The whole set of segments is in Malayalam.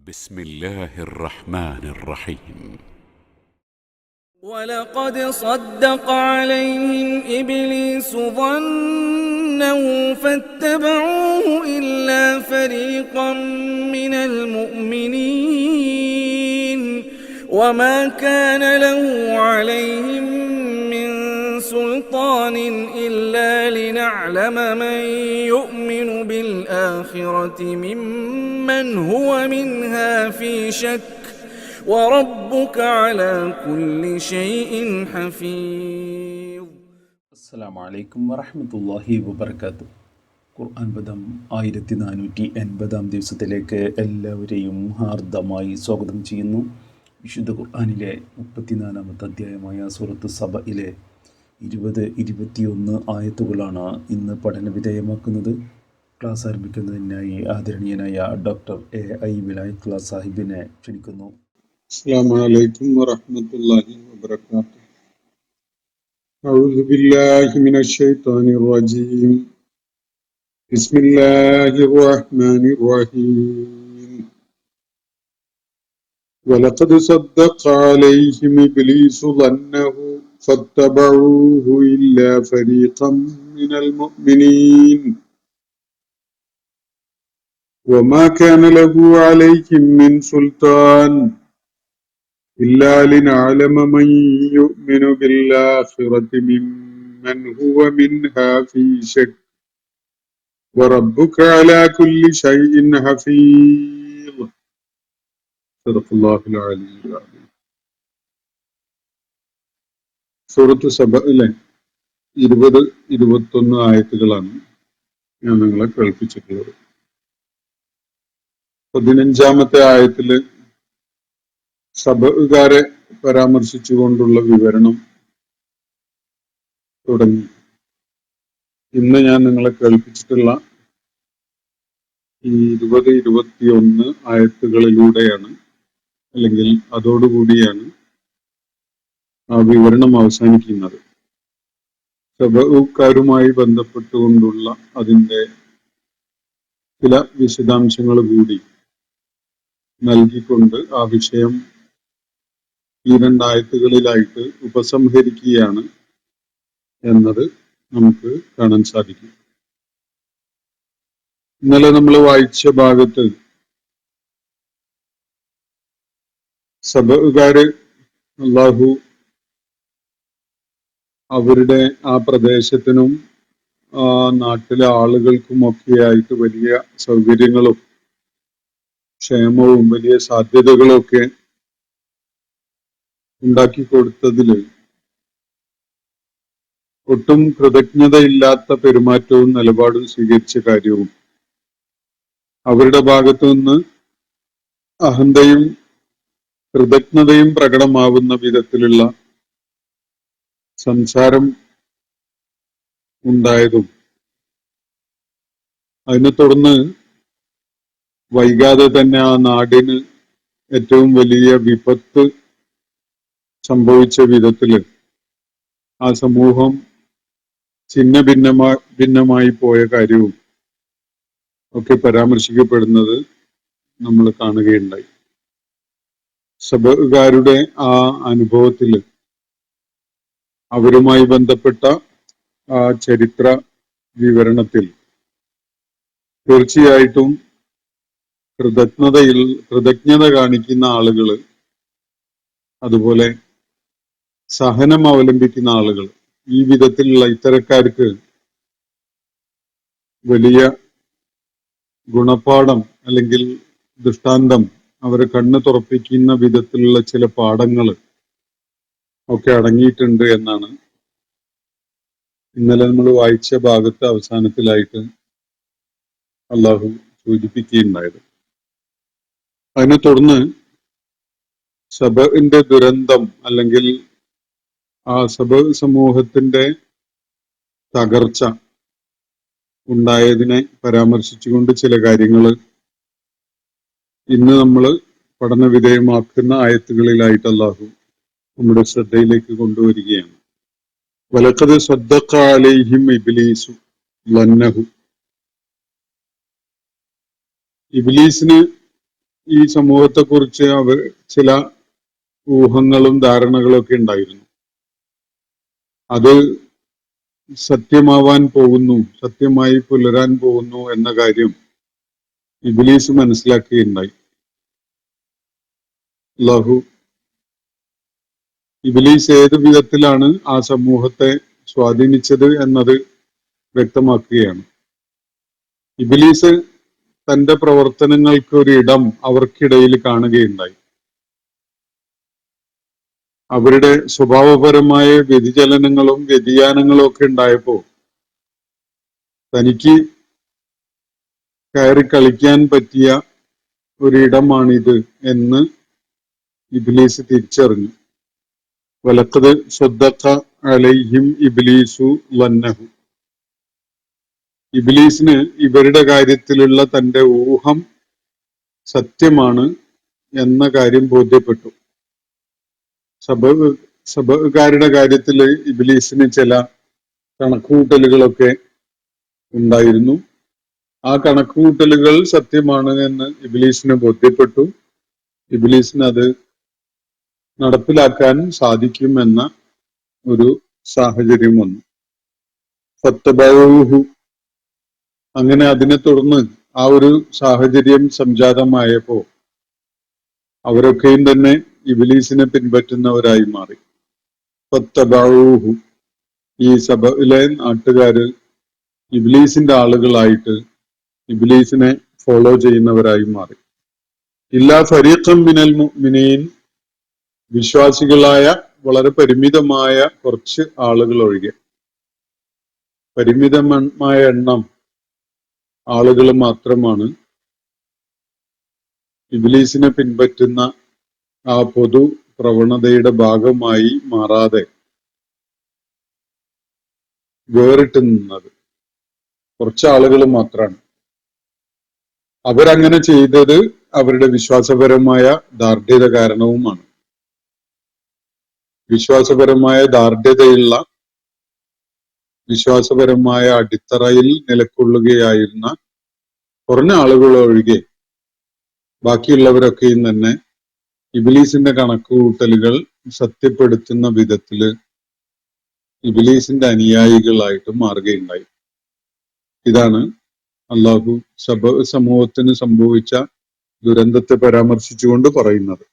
بسم الله الرحمن الرحيم. ولقد صدق عليهم إبليس ظنه فاتبعوه إلا فريقا من المؤمنين وما كان له عليهم من سلطان إلا لنعلم من يؤمن بالآخرة ممن هو منها في شك وربك على كل شيء حفيظ. السلام عليكم ورحمة الله وبركاته. ഖുർആൻ പദം 1480 ദിവസത്തിലേക്ക് എല്ലാവരെയും ഹാർദമായി സ്വാഗതം ചെയ്യുന്നു. വിശുദ്ധ ഖുർആനിലെ 34-ാമത്തെ അധ്യായമായ സൂറത്ത് സബയിലെ 20-21 ആയത്തുകളാണ് ഇന്ന് പഠന വിധേയമാക്കുന്നത്. ക്ലാസ് ആരംഭിക്കുന്നതിനായി ആദരണീയനായ ഡോക്ടർ A.I. വിലായത്തുള്ള സാഹിബിനെ ക്ഷണിക്കുന്നു. السلام عليكم ورحمة الله وبركاته. أعوذ بالله من الشيطان الرجيم. بسم الله الرحمن الرحيم. ولقد صدق عليهم إبليس ظنه فاتبعوه إلا فريقا من المؤمنين وما كان له عليهم من سلطان إلا لنعلم من يؤمن بالآخرة ممن هو منها في شك وربك على كل شيء حفيظ. صدق الله العلي العظيم. സൂറത്ത് സബയിലെ 20-21 ആയത്തുകളാണ് ഞാൻ നിങ്ങളെ കേൾപ്പിച്ചിട്ടുള്ളത്. 15-ാമത്തെ ആയത്തില് സബകാരെ പരാമർശിച്ചുകൊണ്ടുള്ള വിവരണം തുടങ്ങി. ഇന്ന് ഞാൻ നിങ്ങളെ കേൾപ്പിച്ചിട്ടുള്ള ഈ 20-21 ആയത്തുകളിലൂടെയാണ്, അല്ലെങ്കിൽ അതോടുകൂടിയാണ് ആ വിവരണം അവസാനിക്കുന്നത്. സബകാരുമായി ബന്ധപ്പെട്ടുകൊണ്ടുള്ള അതിൻ്റെ ചില വിശദാംശങ്ങൾ കൂടി നൽകിക്കൊണ്ട് ആ വിഷയം ഈ 2 ആയത്തുകളിലായിട്ട് ഉപസംഹരിക്കുകയാണ് എന്നത് നമുക്ക് കാണാൻ സാധിക്കും. ഇന്നലെ നമ്മൾ വായിച്ച ഭാഗത്ത് സബകാര് അല്ലാഹു അവരുടെ ആ പ്രദേശത്തിനും ആ നാട്ടിലെ ആളുകൾക്കുമൊക്കെയായിട്ട് വലിയ സൗകര്യങ്ങളും ക്ഷേമവും വലിയ സാധ്യതകളും ഒക്കെ ഉണ്ടാക്കി കൊടുത്തതിൽ ഒട്ടും കൃതജ്ഞതയില്ലാത്ത പെരുമാറ്റവും നിലപാടും സ്വീകരിച്ച കാര്യവും അവരുടെ ഭാഗത്തു നിന്ന് അഹന്തയും കൃതജ്ഞതയും പ്രകടമാവുന്ന വിധത്തിലുള്ള സംസാരം ഉണ്ടായതും അതിനെ തുടർന്ന് വൈകാതെ തന്നെ ആ നാടിന് ഏറ്റവും വലിയ വിപത്ത് സംഭവിച്ച വിധത്തില് ആ സമൂഹം ഛിന്ന ഭിന്നമായി പോയ കാര്യവും ഒക്കെ പരാമർശിക്കപ്പെടുന്നത് നമ്മൾ കാണുകയുണ്ടായി. സബകാരുടെ ആ അനുഭവത്തില് അവരുമായി ബന്ധപ്പെട്ട ആ ചരിത്ര വിവരണത്തിൽ തീർച്ചയായിട്ടും കൃതജ്ഞത കാണിക്കുന്ന ആളുകള്, അതുപോലെ സഹനം അവലംബിക്കുന്ന ആളുകൾ, ഈ വിധത്തിലുള്ള ഇത്തരക്കാർക്ക് വലിയ ഗുണപാഠം അല്ലെങ്കിൽ ദൃഷ്ടാന്തം അവരെ കണ്ണ് തുറപ്പിക്കുന്ന വിധത്തിലുള്ള ചില പാഠങ്ങൾ ഒക്കെ അടങ്ങിയിട്ടുണ്ട് എന്നാണ് ഇന്നലെ നമ്മൾ വായിച്ച ഭാഗത്ത് അവസാനത്തിലായിട്ട് അള്ളാഹു സൂചിപ്പിക്കുകയുണ്ടായത്. അതിനെ തുടർന്ന് സബഇന്റെ ദുരന്തം അല്ലെങ്കിൽ ആ സബ സമൂഹത്തിന്റെ തകർച്ച ഉണ്ടായതിനെ പരാമർശിച്ചുകൊണ്ട് ചില കാര്യങ്ങൾ ഇന്ന് നമ്മൾ പഠന വിധേയമാക്കുന്ന ആയത്തുകളിലായിട്ട് അല്ലാഹു നമ്മുടെ ശ്രദ്ധയിലേക്ക് കൊണ്ടുവരികയാണ്. വലഖദ് സദ്ദഖ അലൈഹിം ഇബ്ലീസു ലന്നഹു. ഇബ്ലീസിന് ഈ സമൂഹത്തെക്കുറിച്ച് അവർ ചില ഊഹങ്ങളും ധാരണകളും ഒക്കെ ഉണ്ടായിരുന്നു. അത് സത്യമാവാൻ പോകുന്നു, സത്യമായി പുലരാൻ പോകുന്നു എന്ന കാര്യം ഇബ്ലീസ് മനസ്സിലാക്കുകയുണ്ടായി. അല്ലാഹു ഇബ്ലീസ് ഏത് വിധത്തിലാണ് ആ സമൂഹത്തെ സ്വാധീനിച്ചത് എന്നത് വ്യക്തമാക്കുകയാണ്. ഇബ്ലീസ് തന്റെ പ്രവർത്തനങ്ങൾക്ക് ഒരു ഇടം അവർക്കിടയിൽ കാണുകയുണ്ടായി. അവരുടെ സ്വഭാവപരമായ വ്യതിചലനങ്ങളും വ്യതിയാനങ്ങളും ഒക്കെ ഉണ്ടായപ്പോ തനിക്ക് കയറി കളിക്കാൻ പറ്റിയ ഒരിടമാണിത് എന്ന് ഇബ്ലീസ് തിരിച്ചറിഞ്ഞു. വലഖദ് സ്വദ്ദഖ അലൈഹിം ഇബ്ലീസു വന്നഹു. ഇബ്ലീസിന് ഇവരുടെ കാര്യത്തിലുള്ള തന്റെ ഊഹം സത്യമാണ് എന്ന കാര്യം ബോധ്യപ്പെട്ടു. സബഅുകാരുടെ കാര്യത്തിൽ ഇബ്ലീസിന് ചില കണക്കുകൂട്ടലുകളൊക്കെ ഉണ്ടായിരുന്നു. ആ കണക്കുകൂട്ടലുകൾ സത്യമാണ് എന്ന് ഇബ്ലീസിന് ബോധ്യപ്പെട്ടു. ഇബ്ലീസിന് അത് നടപ്പിലാക്കാൻ സാധിക്കുമെന്ന ഒരു സാഹചര്യം വന്നു. ഫത്തബഊഹു. അങ്ങനെ അതിനെ തുടർന്ന് ആ ഒരു സാഹചര്യം സംജാതമായപ്പോ അവരൊക്കെയും തന്നെ ഇബ്ലീസിനെ പിൻപറ്റുന്നവരായി മാറി. ഫത്തബഊഹു. ഈ സബഇലെ നാട്ടുകാര് ഇബ്ലീസിന്റെ ആളുകളായിട്ട് ഇബ്ലീസിനെ ഫോളോ ചെയ്യുന്നവരായി മാറി. ഇല്ലാ ഫരീഖൻ മിനൽ മുഅ്മിനീൻ. വിശ്വാസികളായ വളരെ പരിമിതമായ കുറച്ച് ആളുകൾ ഒഴികെ, പരിമിതമായ എണ്ണം ആളുകൾ മാത്രമാണ് ഇബ്ലീസിനെ പിൻപറ്റുന്ന ആ പൊതു പ്രവണതയുടെ ഭാഗമായി മാറാതെ വേറിട്ട് നിന്നത്. കുറച്ച് ആളുകൾ മാത്രമാണ്. അവരങ്ങനെ ചെയ്തത് അവരുടെ വിശ്വാസപരമായ ദാർഢ്യത കാരണവുമാണ്. വിശ്വാസപരമായ ദാർഢ്യതയുള്ള, വിശ്വാസപരമായ അടിത്തറയിൽ നിലകൊള്ളുകയായിരുന്ന കുറഞ്ഞ ആളുകൾ ഒഴികെ ബാക്കിയുള്ളവരൊക്കെയും തന്നെ ഇബ്ലീസിന്റെ കണക്കുകൂട്ടലുകൾ സത്യപ്പെടുത്തുന്ന വിധത്തില് ഇബ്ലീസിന്റെ അനുയായികളായിട്ട് മാറുകയുണ്ടായി. ഇതാണ് അള്ളാഹു സമൂഹത്തിന് സംഭവിച്ച ദുരന്തത്തെ പരാമർശിച്ചുകൊണ്ട് പറയുന്നത്.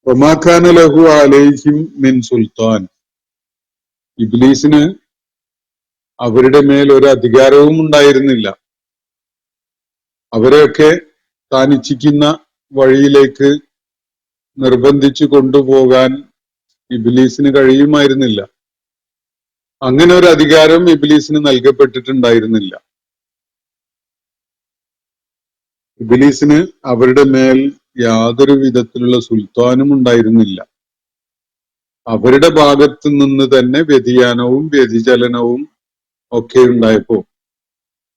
വമാ കാന ലഹു അലൈഹിം മിൻ സുൽത്താൻ. ഇബ്ലീസിന് അവരുടെ മേൽ ഒരു അധികാരവും ഉണ്ടായിരുന്നില്ല. അവരെയൊക്കെ താൻ ഇച്ഛിക്കുന്ന വഴിയിലേക്ക് നിർബന്ധിച്ചു കൊണ്ടുപോകാൻ ഇബ്ലീസിന് കഴിയുമായിരുന്നില്ല. അങ്ങനെ ഒരു അധികാരം ഇബ്ലീസിന് നൽകപ്പെട്ടിട്ടുണ്ടായിരുന്നില്ല. ഇബ്ലീസിന് അവരുടെ മേൽ യാതൊരു വിധത്തിലുള്ള സുൽത്താനും ഉണ്ടായിരുന്നില്ല. അവരുടെ ഭാഗത്തു നിന്ന് തന്നെ വ്യതിയാനവും വ്യതിചലനവും ഒക്കെ ഉണ്ടായപ്പോ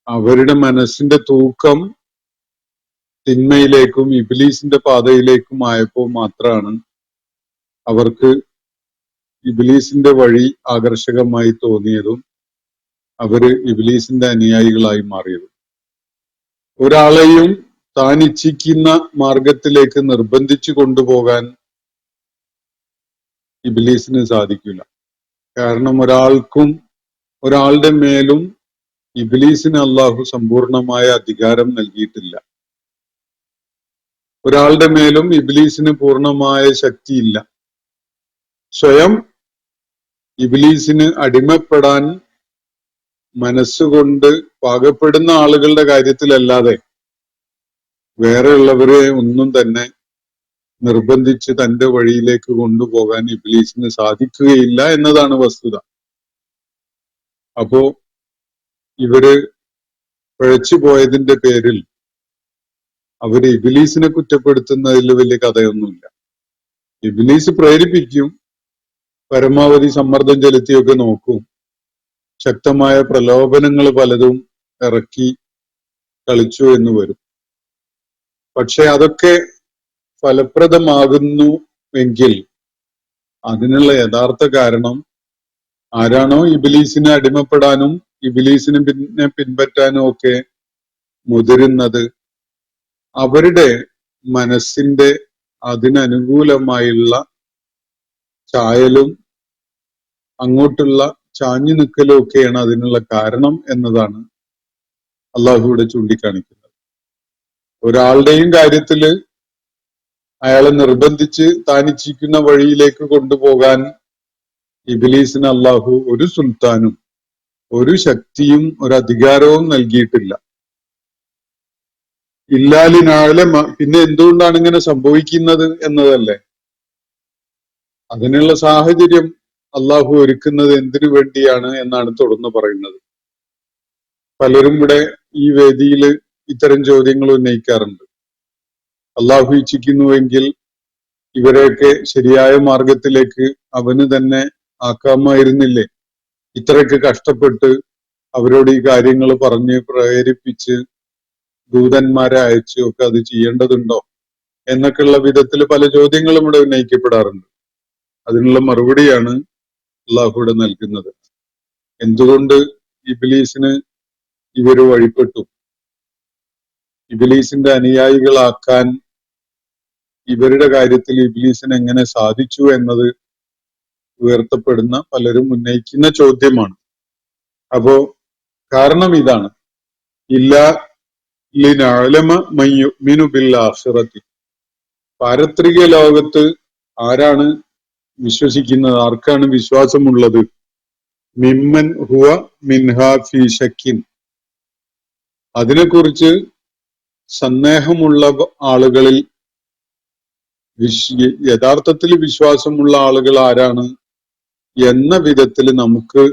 അവരുടെ മനസ്സിന്റെ തൂക്കം തിന്മയിലേക്കും ഇബ്ലീസിന്റെ പാതയിലേക്കും ആയപ്പോ മാത്രമാണ് അവർക്ക് ഇബ്ലീസിന്റെ വഴി ആകർഷകമായി തോന്നിയതും അവര് ഇബ്ലീസിന്റെ അനുയായികളായി മാറിയതും. ഒരാളെയും താൻ ഇച്ഛിക്കുന്ന മാർഗത്തിലേക്ക് നിർബന്ധിച്ചു കൊണ്ടുപോകാൻ ഇബ്ലീസിന് സാധിക്കില്ല. കാരണം ഒരാളുടെ മേലും ഇബ്ലീസിന് അള്ളാഹു സമ്പൂർണമായ അധികാരം നൽകിയിട്ടില്ല. ഒരാളുടെ മേലും ഇബ്ലീസിന് പൂർണ്ണമായ ശക്തിയില്ല. സ്വയം ഇബ്ലീസിന് അടിമപ്പെടാൻ മനസ്സുകൊണ്ട് പാകപ്പെടുന്ന ആളുകളുടെ കാര്യത്തിലല്ലാതെ വേറെയുള്ളവരെ ഒന്നും തന്നെ നിർബന്ധിച്ച് തന്റെ വഴിയിലേക്ക് കൊണ്ടുപോകാൻ ഇബ്ലീസിന് സാധിക്കുകയില്ല എന്നതാണ് വസ്തുത. അപ്പോ ഇവര് പിഴച്ചു പോയതിന്റെ പേരിൽ അവര് ഇബ്ലീസിനെ കുറ്റപ്പെടുത്തുന്നതിൽ വലിയ കഥയൊന്നുമില്ല. ഇബ്ലീസ് പ്രേരിപ്പിക്കും, പരമാവധി സമ്മർദ്ദം ചെലുത്തിയൊക്കെ നോക്കും, ശക്തമായ പ്രലോഭനങ്ങൾ പലതും ഇറക്കി കളിച്ചു എന്ന് വരും. പക്ഷെ അതൊക്കെ ഫലപ്രദമാകുന്നു എങ്കിൽ അതിനുള്ള യഥാർത്ഥ കാരണം ആരാണോ ഇബ്ലീസിനെ അടിമപ്പെടാനും ഇബ്ലീസിനെ പിൻപറ്റാനും ഒക്കെ മുതിരുന്നത് അവരുടെ മനസ്സിന്റെ അതിനനുകൂലമായുള്ള ചായലും അങ്ങോട്ടുള്ള ചാഞ്ഞു നിൽക്കലും ഒക്കെയാണ് അതിനുള്ള കാരണം എന്നതാണ് അള്ളാഹു ഇവിടെ ചൂണ്ടിക്കാണിക്കുന്നത്. ഒരാളുടെയും കാര്യത്തില് അയാളെ നിർബന്ധിച്ച് താനിച്ചിരിക്കുന്ന വഴിയിലേക്ക് കൊണ്ടുപോകാൻ ഇബ്ലീസിന് അള്ളാഹു ഒരു സുൽത്താനും ഒരു ശക്തിയും ഒരു അധികാരവും നൽകിയിട്ടില്ല. ഇല്ലാലിനാഴലമ, പിന്നെ എന്തുകൊണ്ടാണ് ഇങ്ങനെ സംഭവിക്കുന്നത് എന്നതല്ലേ. അതിനുള്ള സാഹചര്യം അള്ളാഹു ഒരുക്കുന്നത് എന്തിനു വേണ്ടിയാണ് എന്നാണ് തുടർന്ന് പറയുന്നത്. പലരും ഇവിടെ ഈ വേദിയിൽ ഇത്തരം ചോദ്യങ്ങൾ ഉന്നയിക്കാറുണ്ട്. അള്ളാഹു ഇച്ഛിക്കുന്നുവെങ്കിൽ ഇവരെയൊക്കെ ശരിയായ മാർഗത്തിലേക്ക് അവന് തന്നെ ആക്കാമായിരുന്നില്ലേ? ഇത്രയൊക്കെ കഷ്ടപ്പെട്ട് അവരോട് ഈ കാര്യങ്ങൾ പറഞ്ഞ് പ്രേരിപ്പിച്ച് ദൂതന്മാരെ അയച്ചു ഒക്കെ അത് ചെയ്യേണ്ടതുണ്ടോ എന്നൊക്കെയുള്ള വിധത്തിൽ പല ചോദ്യങ്ങളും ഇവിടെ ഉന്നയിക്കപ്പെടാറുണ്ട്. അതിനുള്ള മറുപടിയാണ് അള്ളാഹു ഇവിടെ നൽകുന്നത്. എന്തുകൊണ്ട് ഇബ്ലീസിന് ഇവര് വഴിപ്പെട്ടു? ഇബ്ലീസിന്റെ അനുയായികളാക്കാൻ ഇവരുടെ കാര്യത്തിൽ ഇബ്ലീസിന് എങ്ങനെ സാധിച്ചു എന്നത് ഉയർത്തപ്പെടുന്ന പലരും ഉന്നയിക്കുന്ന ചോദ്യമാണ്. അപ്പോ കാരണം ഇതാണ്, ഇല്ലാ ലിനഅലമ മൻ യുഅ്മിനു ബിൽ ആഖിറതി. പാരത്രിക ലോകത്ത് ആരാണ് വിശ്വസിക്കുന്നത്, ആർക്കാണ് വിശ്വാസമുള്ളത്? മിമ്മൻ ഹുവ മിൻഹാ ഫീ ശക്കിൻ, അതിനെക്കുറിച്ച് സന്ദേഹമുള്ള ആളുകളിൽ യഥാർത്ഥത്തിൽ വിശ്വാസമുള്ള ആളുകൾ ആരാണ് എന്ന വിധത്തിൽ നമുക്ക്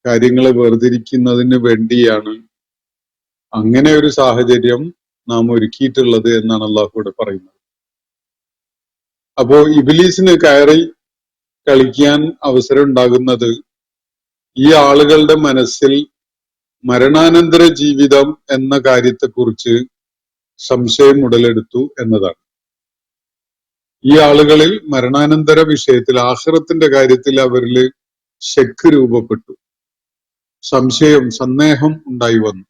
കാര്യങ്ങളെ വേർതിരിക്കുന്നതിന് വേണ്ടിയാണ് അങ്ങനെ ഒരു സാഹചര്യം നാം ഒരുക്കിയിട്ടുള്ളത് എന്നാണ് അള്ളാഹു ഇവിടെ പറയുന്നത്. അപ്പോ ഇബ്ലീസിന് കയറി കളിക്കാൻ അവസരം ഉണ്ടാകുന്നത് ഈ ആളുകളുടെ മനസ്സിൽ മരണാനന്തര ജീവിതം എന്ന കാര്യത്തെക്കുറിച്ച് സംശയം ഉടലെടുത്തു എന്നതാണ്. ഈ ആളുകളിൽ മരണാനന്തര വിഷയത്തിൽ ആഖിറത്തിന്റെ കാര്യത്തിൽ അവരിൽ ശക്ക് രൂപപ്പെട്ടു, സംശയം, സന്ദേഹം ഉണ്ടായി വന്നു.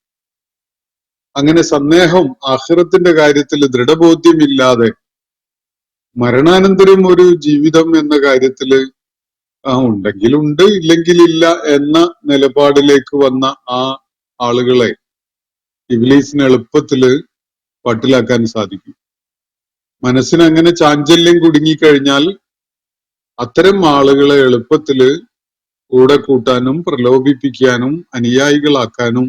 അങ്ങനെ സന്ദേഹം, ആഖിറത്തിന്റെ കാര്യത്തിൽ ദൃഢബോധ്യമില്ലാതെ മരണാനന്തരം ഒരു ജീവിതം എന്ന കാര്യത്തില് ഉണ്ടെങ്കിലുണ്ട് ഇല്ലെങ്കിലില്ല എന്ന നിലപാടിലേക്ക് വന്ന ആ ആളുകളെ ഇബ്ലീസിന് എളുപ്പത്തില് വട്ടിലാക്കാൻ സാധിക്കും. മനസ്സിന് അങ്ങനെ ചാഞ്ചല്യം കുടുങ്ങിക്കഴിഞ്ഞാൽ അത്തരം ആളുകളെ എളുപ്പത്തില് കൂടെ കൂട്ടാനും പ്രലോഭിപ്പിക്കാനും അനുയായികളാക്കാനും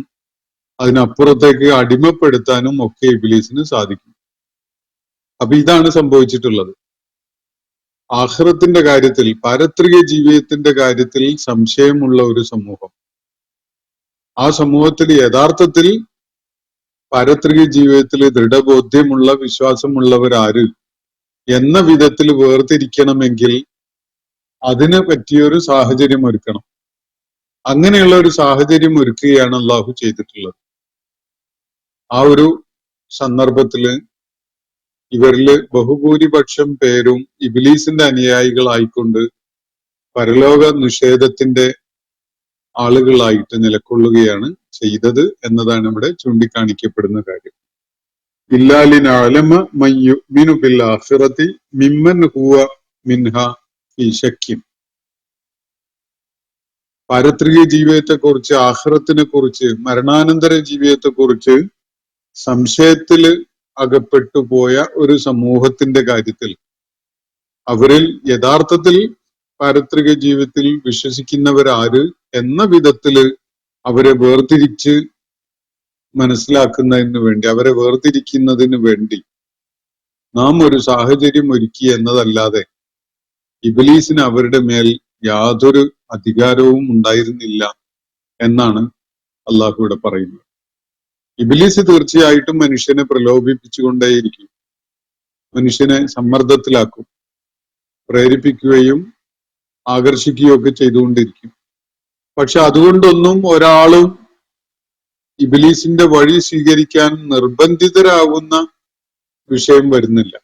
അതിനപ്പുറത്തേക്ക് അടിമപ്പെടുത്താനും ഒക്കെ ഇബ്ലീസിന് സാധിക്കും. അപ്പൊ ഇതാണ് സംഭവിച്ചിട്ടുള്ളത്. ആഖിറത്തിന്റെ കാര്യത്തിൽ, പാരത്രിക ജീവിതത്തിന്റെ കാര്യത്തിൽ സംശയമുള്ള ഒരു സമൂഹം, ആ സമൂഹത്തിൽ യഥാർത്ഥത്തിൽ പാരത്രിക ജീവിതത്തിൽ ദൃഢബോധ്യമുള്ള വിശ്വാസമുള്ളവരാര് എന്ന വിധത്തിൽ വേർതിരിക്കണമെങ്കിൽ അതിന് പറ്റിയൊരു സാഹചര്യം ഒരുക്കണം. അങ്ങനെയുള്ള ഒരു സാഹചര്യം ഒരുക്കുകയാണ് അള്ളാഹു ചെയ്തിട്ടുള്ളത്. ആ ഒരു സന്ദർഭത്തില് ഇവരില് ബഹുഭൂരിപക്ഷം പേരും ഇബ്ലീസിന്റെ അനുയായികളായിക്കൊണ്ട് പരലോക നിഷേധത്തിന്റെ ആളുകളായിട്ട് നിലകൊള്ളുകയാണ് ചെയ്തത് എന്നതാണ് ഇവിടെ ചൂണ്ടിക്കാണിക്കപ്പെടുന്ന കാര്യം. ഇല്ലാലിനഅലമ മൻ യുഅ്മിനു ബിൽ ആഖിറതി മിമ്മൻ ഹുവ മിൻഹാ ഫീ ശക്കിൻ. പാരത്രിക ജീവിതത്തെക്കുറിച്ച്, ആഖിറത്തിനെ കുറിച്ച്, മരണാനന്തര ജീവിതത്തെക്കുറിച്ച് സംശയത്തില് അകപ്പെട്ടു പോയ ഒരു സമൂഹത്തിന്റെ കാര്യത്തിൽ അവരിൽ യഥാർത്ഥത്തിൽ പാരത്രിക ജീവിതത്തിൽ വിശ്വസിക്കുന്നവരാര് എന്ന വിധത്തില് അവരെ വേർതിരിച്ച് മനസ്സിലാക്കുന്നതിന് വേണ്ടി, അവരെ വേർതിരിക്കുന്നതിന് വേണ്ടി നാം ഒരു സാഹചര്യം ഒരുക്കി എന്നതല്ലാതെ ഇബ്ലീസിന് അവരുടെ മേൽ യാതൊരു അധികാരവും ഉണ്ടായിരുന്നില്ല എന്നാണ് അള്ളാഹു ഇവിടെ പറയുന്നത്. ഇബ്ലീസ് തീർച്ചയായിട്ടും മനുഷ്യനെ പ്രലോഭിപ്പിച്ചുകൊണ്ടേയിരിക്കും, മനുഷ്യനെ സമ്മർദ്ദത്തിലാക്കും, പ്രേരിപ്പിക്കുകയും ആകർഷിക്കുകയും ഒക്കെ ചെയ്തുകൊണ്ടിരിക്കും. പക്ഷെ അതുകൊണ്ടൊന്നും ഒരാളും ഇബ്ലീസിന്റെ വഴി സ്വീകരിക്കാൻ നിർബന്ധിതരാകുന്ന വിഷയം വരുന്നില്ല.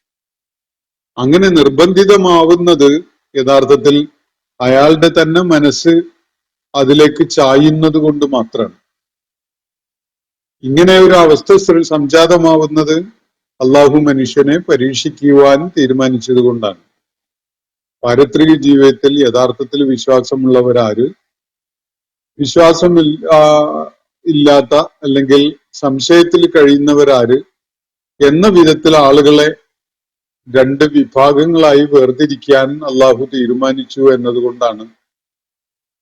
അങ്ങനെ നിർബന്ധിതമാവുന്നത് യഥാർത്ഥത്തിൽ അയാളുടെ തന്നെ മനസ്സ് അതിലേക്ക് ചായുന്നത് കൊണ്ട് മാത്രമാണ്. ഇങ്ങനെ ഒരു അവസ്ഥ സംജാതമാവുന്നത് അള്ളാഹു മനുഷ്യനെ പരീക്ഷിക്കുവാൻ തീരുമാനിച്ചത് കൊണ്ടാണ്. പാരത്രിക ജീവിതത്തിൽ യഥാർത്ഥത്തിൽ വിശ്വാസമുള്ളവരാര്, വിശ്വാസം ഇല്ലാത്ത അല്ലെങ്കിൽ സംശയത്തിൽ കഴിയുന്നവരാര് എന്ന വിധത്തിൽ ആളുകളെ രണ്ട് വിഭാഗങ്ങളായി വേർതിരിക്കാൻ അള്ളാഹു തീരുമാനിച്ചു എന്നതുകൊണ്ടാണ്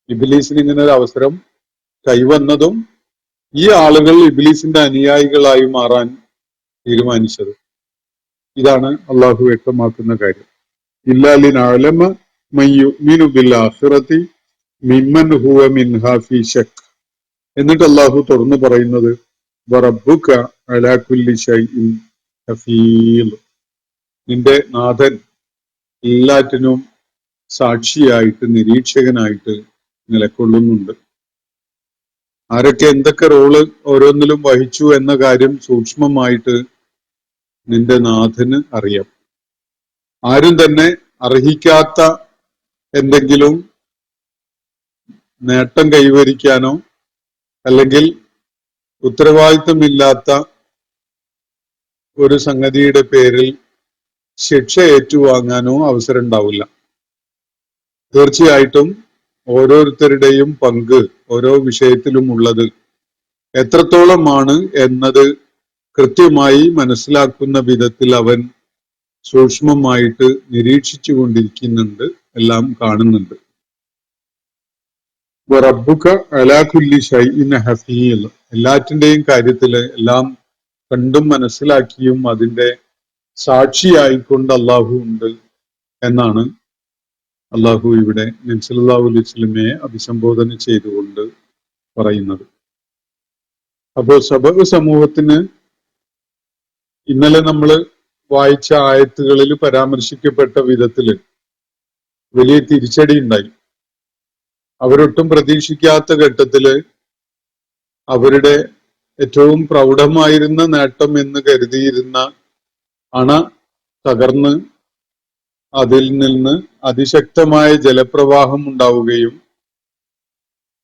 ഇബ്ലീസിന് ഇങ്ങനെ ഒരു അവസരം കൈവന്നതും ഈ ആളുകൾ ഇബ്ലീസിന്റെ അനുയായികളായി മാറാൻ തീരുമാനിച്ചത്. ഇതാണ് അള്ളാഹു വ്യക്തമാക്കുന്ന കാര്യം. ഇല്ലാലിനഅലമ മൻ യുഅ്മിനു ബിൽ ആഖിറതി മിമ്മൻ ഹുവ മിൻഹാ ഫീ ശക്ക്. എന്നിട്ട് അള്ളാഹു തുറന്നു പറയുന്നത് വറബ്ബുക അലാ കുല്ലി ശൈഇൻ ഹഫീൽ. നിന്റെ നാഥൻ എല്ലാറ്റിനും സാക്ഷിയായിട്ട് നിരീക്ഷകനായിട്ട് നിലകൊള്ളുന്നുണ്ട്. ആരൊക്കെ എന്തൊക്കെ റോള് ഓരോന്നിലും വഹിച്ചു എന്ന കാര്യം സൂക്ഷ്മമായിട്ട് നിന്റെ നാഥന് അറിയാം. ആരും തന്നെ അർഹിക്കാത്ത എന്തെങ്കിലും നേട്ടം കൈവരിക്കാനോ അല്ലെങ്കിൽ ഉത്തരവാദിത്തമില്ലാത്ത ഒരു സംഗതിയുടെ പേരിൽ ശിക്ഷ ഏറ്റുവാങ്ങാനോ അവസരം ഉണ്ടാവില്ല. തീർച്ചയായിട്ടും ഓരോരുത്തരുടെയും പങ്ക് ഓരോ വിഷയത്തിലും ഉള്ളത് എത്രത്തോളമാണ് എന്നത് കൃത്യമായി മനസ്സിലാക്കുന്ന വിധത്തിൽ അവൻ സൂക്ഷ്മമായിട്ട് നിരീക്ഷിച്ചു കൊണ്ടിരിക്കുന്നുണ്ട്, എല്ലാം കാണുന്നുണ്ട്. റബ്ബുക അലാ കുല്ലി ശൈഇൻ ഹഫീൽ. എല്ലാറ്റിന്റെയും കാര്യത്തില് എല്ലാം കണ്ടും മനസ്സിലാക്കിയും അതിന്റെ സാക്ഷിയായിക്കൊണ്ട് അള്ളാഹു ഉണ്ട് എന്നാണ് അള്ളാഹു ഇവിടെ നബി സല്ലല്ലാഹു അലൈഹി വസല്ലമയെ അഭിസംബോധന ചെയ്തുകൊണ്ട് പറയുന്നത്. അപ്പോ സബഅ് സമൂഹത്തിന് ഇന്നലെ നമ്മൾ വായിച്ച ആയത്തുകളിൽ പരാമർശിക്കപ്പെട്ട വിധത്തില് വലിയ തിരിച്ചടി ഉണ്ടായി. അവരൊട്ടും പ്രതീക്ഷിക്കാത്ത ഘട്ടത്തില് അവരുടെ ഏറ്റവും പ്രൗഢമായിരുന്ന നേട്ടം എന്ന് കരുതിയിരുന്ന അണ തകർന്ന് അതിൽ നിന്ന് അതിശക്തമായ ജലപ്രവാഹം ഉണ്ടാവുകയും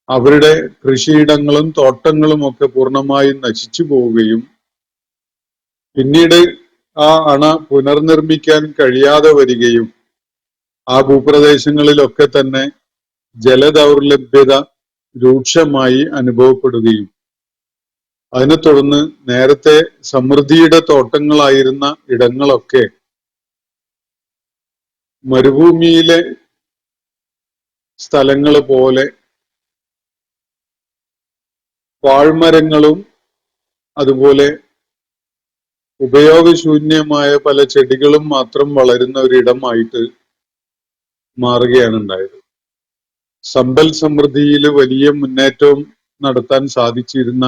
അവരുടെ കൃഷിയിടങ്ങളും തോട്ടങ്ങളും ഒക്കെ പൂർണ്ണമായും നശിച്ചു പോവുകയും പിന്നീട് ആ അണ പുനർനിർമ്മിക്കാൻ കഴിയാതെ വരികയും ആ ഭൂപ്രദേശങ്ങളിലൊക്കെ തന്നെ ജലദൗർലഭ്യത രൂക്ഷമായി അനുഭവപ്പെടുകയും അതിനെ തുടർന്ന് നേരത്തെ സമൃദ്ധിയുടെ തോട്ടങ്ങളായിരുന്ന ഇടങ്ങളൊക്കെ മരുഭൂമിയിലെ സ്ഥലങ്ങള് പോലെ പാഴ്മരങ്ങളും അതുപോലെ ഉപയോഗശൂന്യമായ പല ചെടികളും മാത്രം വളരുന്ന ഒരിടമായിട്ട് മാറുകയാണ് ഉണ്ടായത്. സമ്പൽ സമൃദ്ധിയിൽ വലിയ മുന്നേറ്റവും നടത്താൻ സാധിച്ചിരുന്ന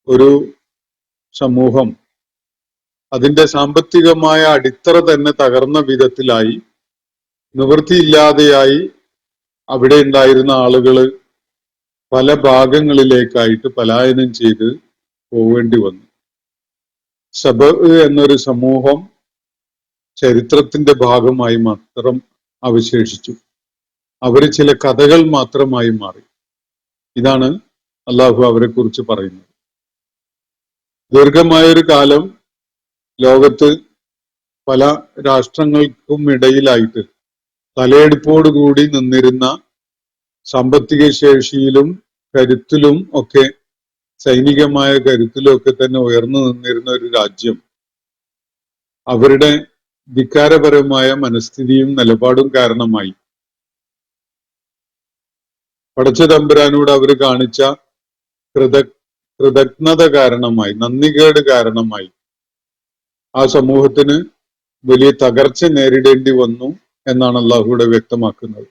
ഒരു സമൂഹം അതിന്റെ സാമ്പത്തികമായ അടിത്തറ തന്നെ തകർന്ന വിധത്തിലായി, നിവൃത്തിയില്ലാതെയായി അവിടെ ഉണ്ടായിരുന്ന ആളുകള് പല ഭാഗങ്ങളിലേക്കായിട്ട് പലായനം ചെയ്ത് പോവേണ്ടി വന്നു. സബഅ് എന്നൊരു സമൂഹം ചരിത്രത്തിന്റെ ഭാഗമായി മാത്രം അവശേഷിച്ചു. അവര് ചില കഥകൾ മാത്രമായി മാറി. ഇതാണ് അള്ളാഹു അവരെ കുറിച്ച് പറയുന്നത്. ദീർഘമായൊരു കാലം ലോകത്ത് പല രാഷ്ട്രങ്ങൾക്കും ഇടയിലായിട്ട് തലയെടുപ്പോടുകൂടി നിന്നിരുന്ന സാമ്പത്തിക ശേഷിയിലും കരുത്തിലും ഒക്കെ സൈനികമായ കരുത്തിലും ഒക്കെ തന്നെ ഉയർന്നു നിന്നിരുന്ന ഒരു രാജ്യം അവരുടെ ധിക്കാരപരമായ മനസ്ഥിതിയും നിലപാടും കാരണമായി പടച്ച തമ്പുരാനോട് അവർ കാണിച്ച കൃതജ്ഞത കാരണമായി, നന്ദികേട് കാരണമായി ആ സമൂഹത്തിന് വലിയ തകർച്ച നേരിടേണ്ടി വന്നു എന്നാണ് അള്ളാഹുവിടെ വ്യക്തമാക്കുന്നത്.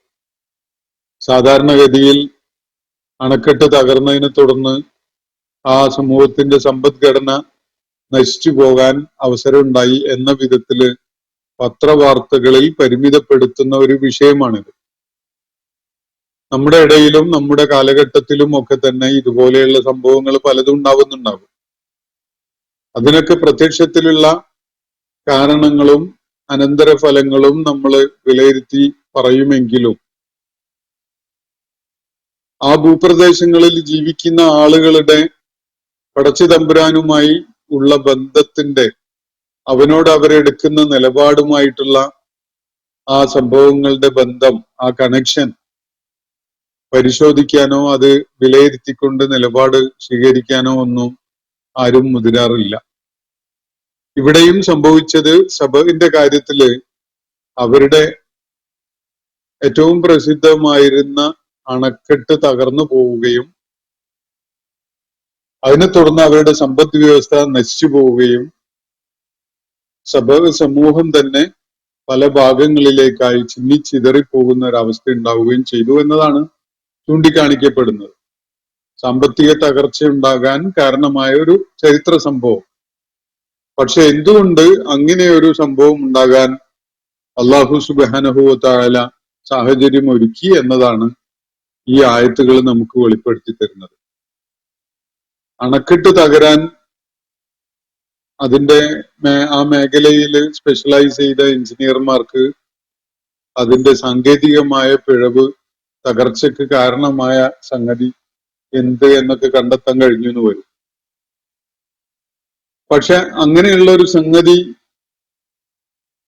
സാധാരണഗതിയിൽ അണക്കെട്ട് തകർന്നതിനെ തുടർന്ന് ആ സമൂഹത്തിന്റെ സമ്പദ്ഘടന നശിച്ചു പോകാൻ അവസരമുണ്ടായി എന്ന വിധത്തില് പത്രവാർത്തകളിൽ പരിമിതപ്പെടുത്തുന്ന ഒരു വിഷയമാണിത്. നമ്മുടെ ഇടയിലും നമ്മുടെ കാലഘട്ടത്തിലും ഒക്കെ തന്നെ ഇതുപോലെയുള്ള സംഭവങ്ങൾ പലതും ഉണ്ടാവുന്നുണ്ടാകും. അതിനൊക്കെ പ്രത്യക്ഷത്തിലുള്ള കാരണങ്ങളും അനന്തരഫലങ്ങളും നമ്മൾ വിലയിരുത്തി പറയുമെങ്കിലും ആ ഭൂപ്രദേശങ്ങളിൽ ജീവിക്കുന്ന ആളുകളുടെ പടച്ച തമ്പുരാനുമായി ഉള്ള ബന്ധത്തിന്റെ അവനോട് അവരെടുക്കുന്ന നിലപാടുമായിട്ടുള്ള ആ സംഭവങ്ങളുടെ ബന്ധം, ആ കണക്ഷൻ പരിശോധിക്കാനോ അത് വിലയിരുത്തിക്കൊണ്ട് നിലപാട് സ്വീകരിക്കാനോ ഒന്നും ആരും മുതിരാറില്ല. ഇവിടെയും സംഭവിച്ചത് സബഇന്റെ കാര്യത്തില് അവരുടെ ഏറ്റവും പ്രസിദ്ധമായിരുന്ന അണക്കെട്ട് തകർന്നു പോവുകയും അതിനെ തുടർന്ന് അവരുടെ സമ്പദ് വ്യവസ്ഥ നശിച്ചു പോവുകയും സബഅ് സമൂഹം തന്നെ പല ഭാഗങ്ങളിലേക്കായി ചിന്നിച്ചിതറിപ്പോകുന്ന ഒരവസ്ഥ ഉണ്ടാവുകയും ചെയ്തു എന്നതാണ് ചൂണ്ടിക്കാണിക്കപ്പെടുന്നത്. സാമ്പത്തിക തകർച്ച ഉണ്ടാകാൻ കാരണമായ ഒരു ചരിത്ര സംഭവം. പക്ഷെ എന്തുകൊണ്ട് അങ്ങനെ ഒരു സംഭവം ഉണ്ടാകാൻ അല്ലാഹു സുബ്ഹാനഹു വ തആല സാഹചര്യം ഒരുക്കി എന്നതാണ് ഈ ആയത്തുകൾ നമുക്ക് വെളിപ്പെടുത്തി തരുന്നത്. അണക്കെട്ട് തകരാൻ അതിന്റെ ആ മേഖലയിൽ സ്പെഷ്യലൈസ് ചെയ്ത എഞ്ചിനീയർമാർക്ക് അതിന്റെ സാങ്കേതികമായ പിഴവ്, തകർച്ചയ്ക്ക് കാരണമായ സംഗതി എന്ത് എന്നൊക്കെ കണ്ടെത്താൻ കഴിഞ്ഞു എന്ന് വരും. പക്ഷെ അങ്ങനെയുള്ള ഒരു സംഗതി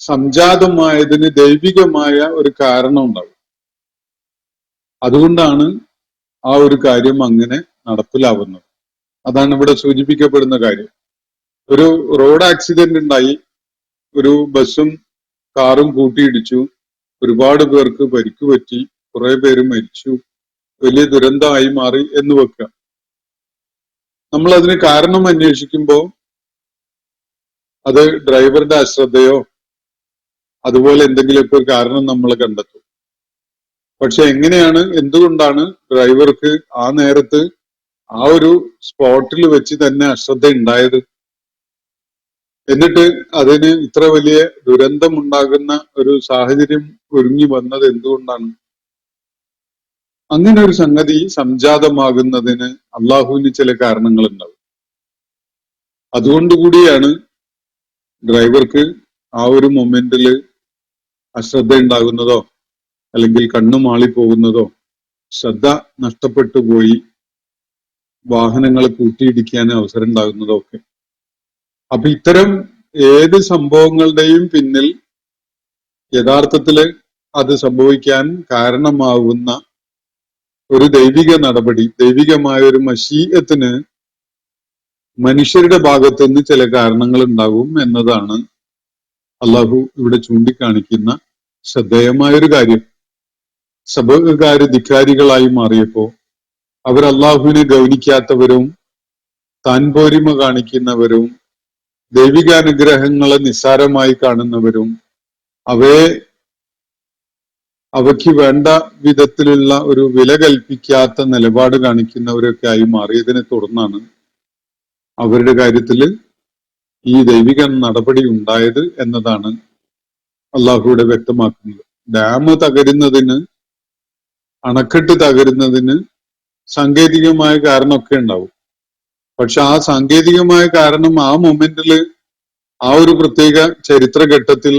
സംജാതമായതിന് ദൈവികമായ ഒരു കാരണം ഉണ്ടാവും. അതുകൊണ്ടാണ് ആ ഒരു കാര്യം അങ്ങനെ നടപ്പിലാവുന്നത്. അതാണ് ഇവിടെ സൂചിപ്പിക്കപ്പെടുന്ന കാര്യം. ഒരു റോഡ് ആക്സിഡന്റ് ഉണ്ടായി, ഒരു ബസ്സും കാറും കൂട്ടിയിടിച്ചു, ഒരുപാട് പേർക്ക് പരിക്ക് പറ്റി, കുറെ പേര് മരിച്ചു, വലിയ ദുരന്തമായി മാറി എന്ന് വെക്കുക. നമ്മൾ അതിന് കാരണം അന്വേഷിക്കുമ്പോൾ അത് ഡ്രൈവറുടെ അശ്രദ്ധയോ അതുപോലെ എന്തെങ്കിലുമൊക്കെ ഒരു കാരണം നമ്മൾ കണ്ടെത്തും. പക്ഷെ എങ്ങനെയാണ്, എന്തുകൊണ്ടാണ് ഡ്രൈവർക്ക് ആ നേരത്ത് ആ ഒരു സ്പോട്ടിൽ വെച്ച് തന്നെ അശ്രദ്ധ ഉണ്ടായത്? എന്നിട്ട് അതിന് ഇത്ര വലിയ ദുരന്തം ഉണ്ടാകുന്ന ഒരു സാഹചര്യം ഒരുങ്ങി വന്നത് എന്തുകൊണ്ടാണ്? അങ്ങനെ ഒരു സംഗതി സംജാതമാകുന്നതിന് അള്ളാഹുവിന് ചില കാരണങ്ങൾ ഉണ്ടാവും. അതുകൊണ്ടുകൂടിയാണ് ഡ്രൈവർക്ക് ആ ഒരു മൊമെന്റിൽ അശ്രദ്ധ ഉണ്ടാകുന്നതോ അല്ലെങ്കിൽ കണ്ണു മാളിപ്പോകുന്നതോ ശ്രദ്ധ നഷ്ടപ്പെട്ടു പോയി വാഹനങ്ങൾ കൂട്ടിയിടിക്കാൻ അവസരം ഉണ്ടാകുന്നതോ ഒക്കെ. അപ്പൊ ഇത്തരം ഏത് സംഭവങ്ങളുടെയും പിന്നിൽ യഥാർത്ഥത്തില് അത് സംഭവിക്കാൻ കാരണമാവുന്ന ഒരു ദൈവിക നടപടി, ദൈവികമായ ഒരു മശീഅത്തിന് മനുഷ്യരുടെ ഭാഗത്തുനിന്ന് ചില കാരണങ്ങൾ ഉണ്ടാകും എന്നതാണ് അള്ളാഹു ഇവിടെ ചൂണ്ടിക്കാണിക്കുന്ന ശ്രദ്ധേയമായൊരു കാര്യം. സബഅുകാര് ധിക്കാരികളായി മാറിയപ്പോ അവർ അള്ളാഹുവിനെ ഗൗനിക്കാത്തവരും താൻപോരിമ കാണിക്കുന്നവരും ദൈവികാനുഗ്രഹങ്ങളെ നിസ്സാരമായി കാണുന്നവരും അവയ്ക്ക് വേണ്ട വിധത്തിലുള്ള ഒരു വില കൽപ്പിക്കാത്ത നിലപാട് കാണിക്കുന്നവരൊക്കെ ആയി മാറിയതിനെ തുടർന്നാണ് അവരുടെ കാര്യത്തില് ഈ ദൈവിക നടപടി ഉണ്ടായത് എന്നതാണ് അള്ളാഹുവിടെ വ്യക്തമാക്കുന്നത്. ഡാം തകരുന്നതിന്, അണക്കെട്ട് തകരുന്നതിന് സാങ്കേതികമായ കാരണമൊക്കെ ഉണ്ടാവും. പക്ഷെ ആ സാങ്കേതികമായ കാരണം ആ മൊമെന്റില്, ആ ഒരു പ്രത്യേക ചരിത്രഘട്ടത്തിൽ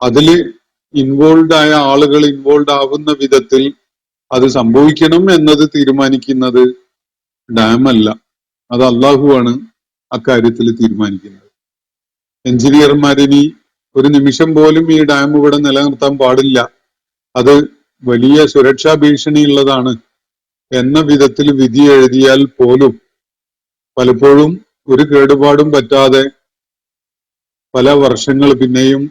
അതില് ഇൻവോൾവ് ആയ ആളുകൾ ഇൻവോൾവ് ആവുന്ന വിധത്തിൽ അത് സംഭവിക്കണം എന്നത് തീരുമാനിക്കുന്നത് ഡാം അല്ല, അത് അള്ളാഹുവാണ് അക്കാര്യത്തിൽ തീരുമാനിക്കുന്നത്. എഞ്ചിനീയർമാരിനി ഒരു നിമിഷം പോലും ഈ ഡാം ഇവിടെ നിലനിർത്താൻ പാടില്ല, അത് വലിയ സുരക്ഷാ ഭീഷണിയുള്ളതാണ് എന്ന വിധത്തിൽ വിധി എഴുതിയാൽ പോലും പലപ്പോഴും ഒരു കേടുപാടും പറ്റാതെ പല വർഷങ്ങൾ പിന്നെയും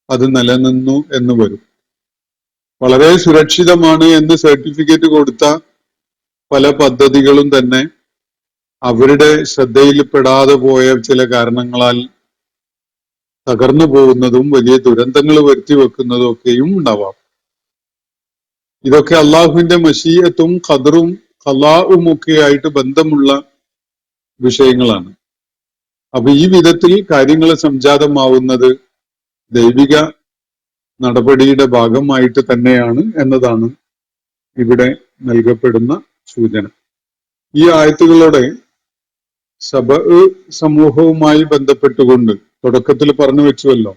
അത് നിലനിന്നു എന്ന് വരും. വളരെ സുരക്ഷിതമാണ് എന്ന് സർട്ടിഫിക്കറ്റ് കൊടുത്ത പല പദ്ധതികളും തന്നെ അവരുടെ ശ്രദ്ധയിൽപ്പെടാതെ പോയ ചില കാരണങ്ങളാൽ തകർന്നു പോകുന്നതും വലിയ ദുരന്തങ്ങൾ വരുത്തി വെക്കുന്നതും ഒക്കെയും ഉണ്ടാവാം. ഇതൊക്കെ അള്ളാഹുവിന്റെ മശീഅത്തും ഖദറും ഖലാഉം ഒക്കെ ആയിട്ട് ബന്ധമുള്ള വിഷയങ്ങളാണ്. അപ്പൊ ഈ വിധത്തിൽ കാര്യങ്ങൾ സംജാതമാവുന്നത് ദൈവിക നടപടിയുടെ ഭാഗമായിട്ട് തന്നെയാണ് എന്നതാണ് ഇവിടെ നൽകപ്പെടുന്ന സൂചന. ഈ ആയത്തുകളോടെ സബഅ് സമൂഹവുമായി ബന്ധപ്പെട്ടുകൊണ്ട് തുടക്കത്തിൽ പറഞ്ഞു വെച്ചുവല്ലോ,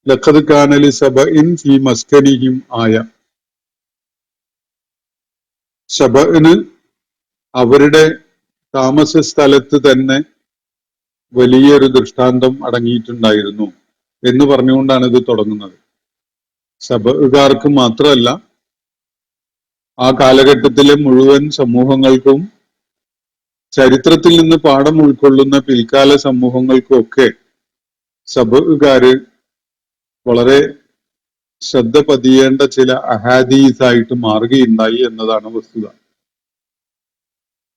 ലഖദ് കാന ലി സബഇൻ ഫീ മസ്കനിഹിം ആയ. സബഇന് അവരുടെ താമസ സ്ഥലത്ത് തന്നെ വലിയൊരു ദൃഷ്ടാന്തം അടങ്ങിയിട്ടുണ്ടായിരുന്നു എന്ന് പറഞ്ഞുകൊണ്ടാണ് ഇത് തുടങ്ങുന്നത്. സബകാർക്ക് മാത്രമല്ല, ആ കാലഘട്ടത്തിലെ മുഴുവൻ സമൂഹങ്ങൾക്കും, ചരിത്രത്തിൽ നിന്ന് പാഠം ഉൾക്കൊള്ളുന്ന പിൽക്കാല സമൂഹങ്ങൾക്കും ഒക്കെ സബകാര് വളരെ ശ്രദ്ധ പതിയേണ്ട ചില അഹാദീസായിട്ട് മാറുകയുണ്ടായി എന്നതാണ് വസ്തുത.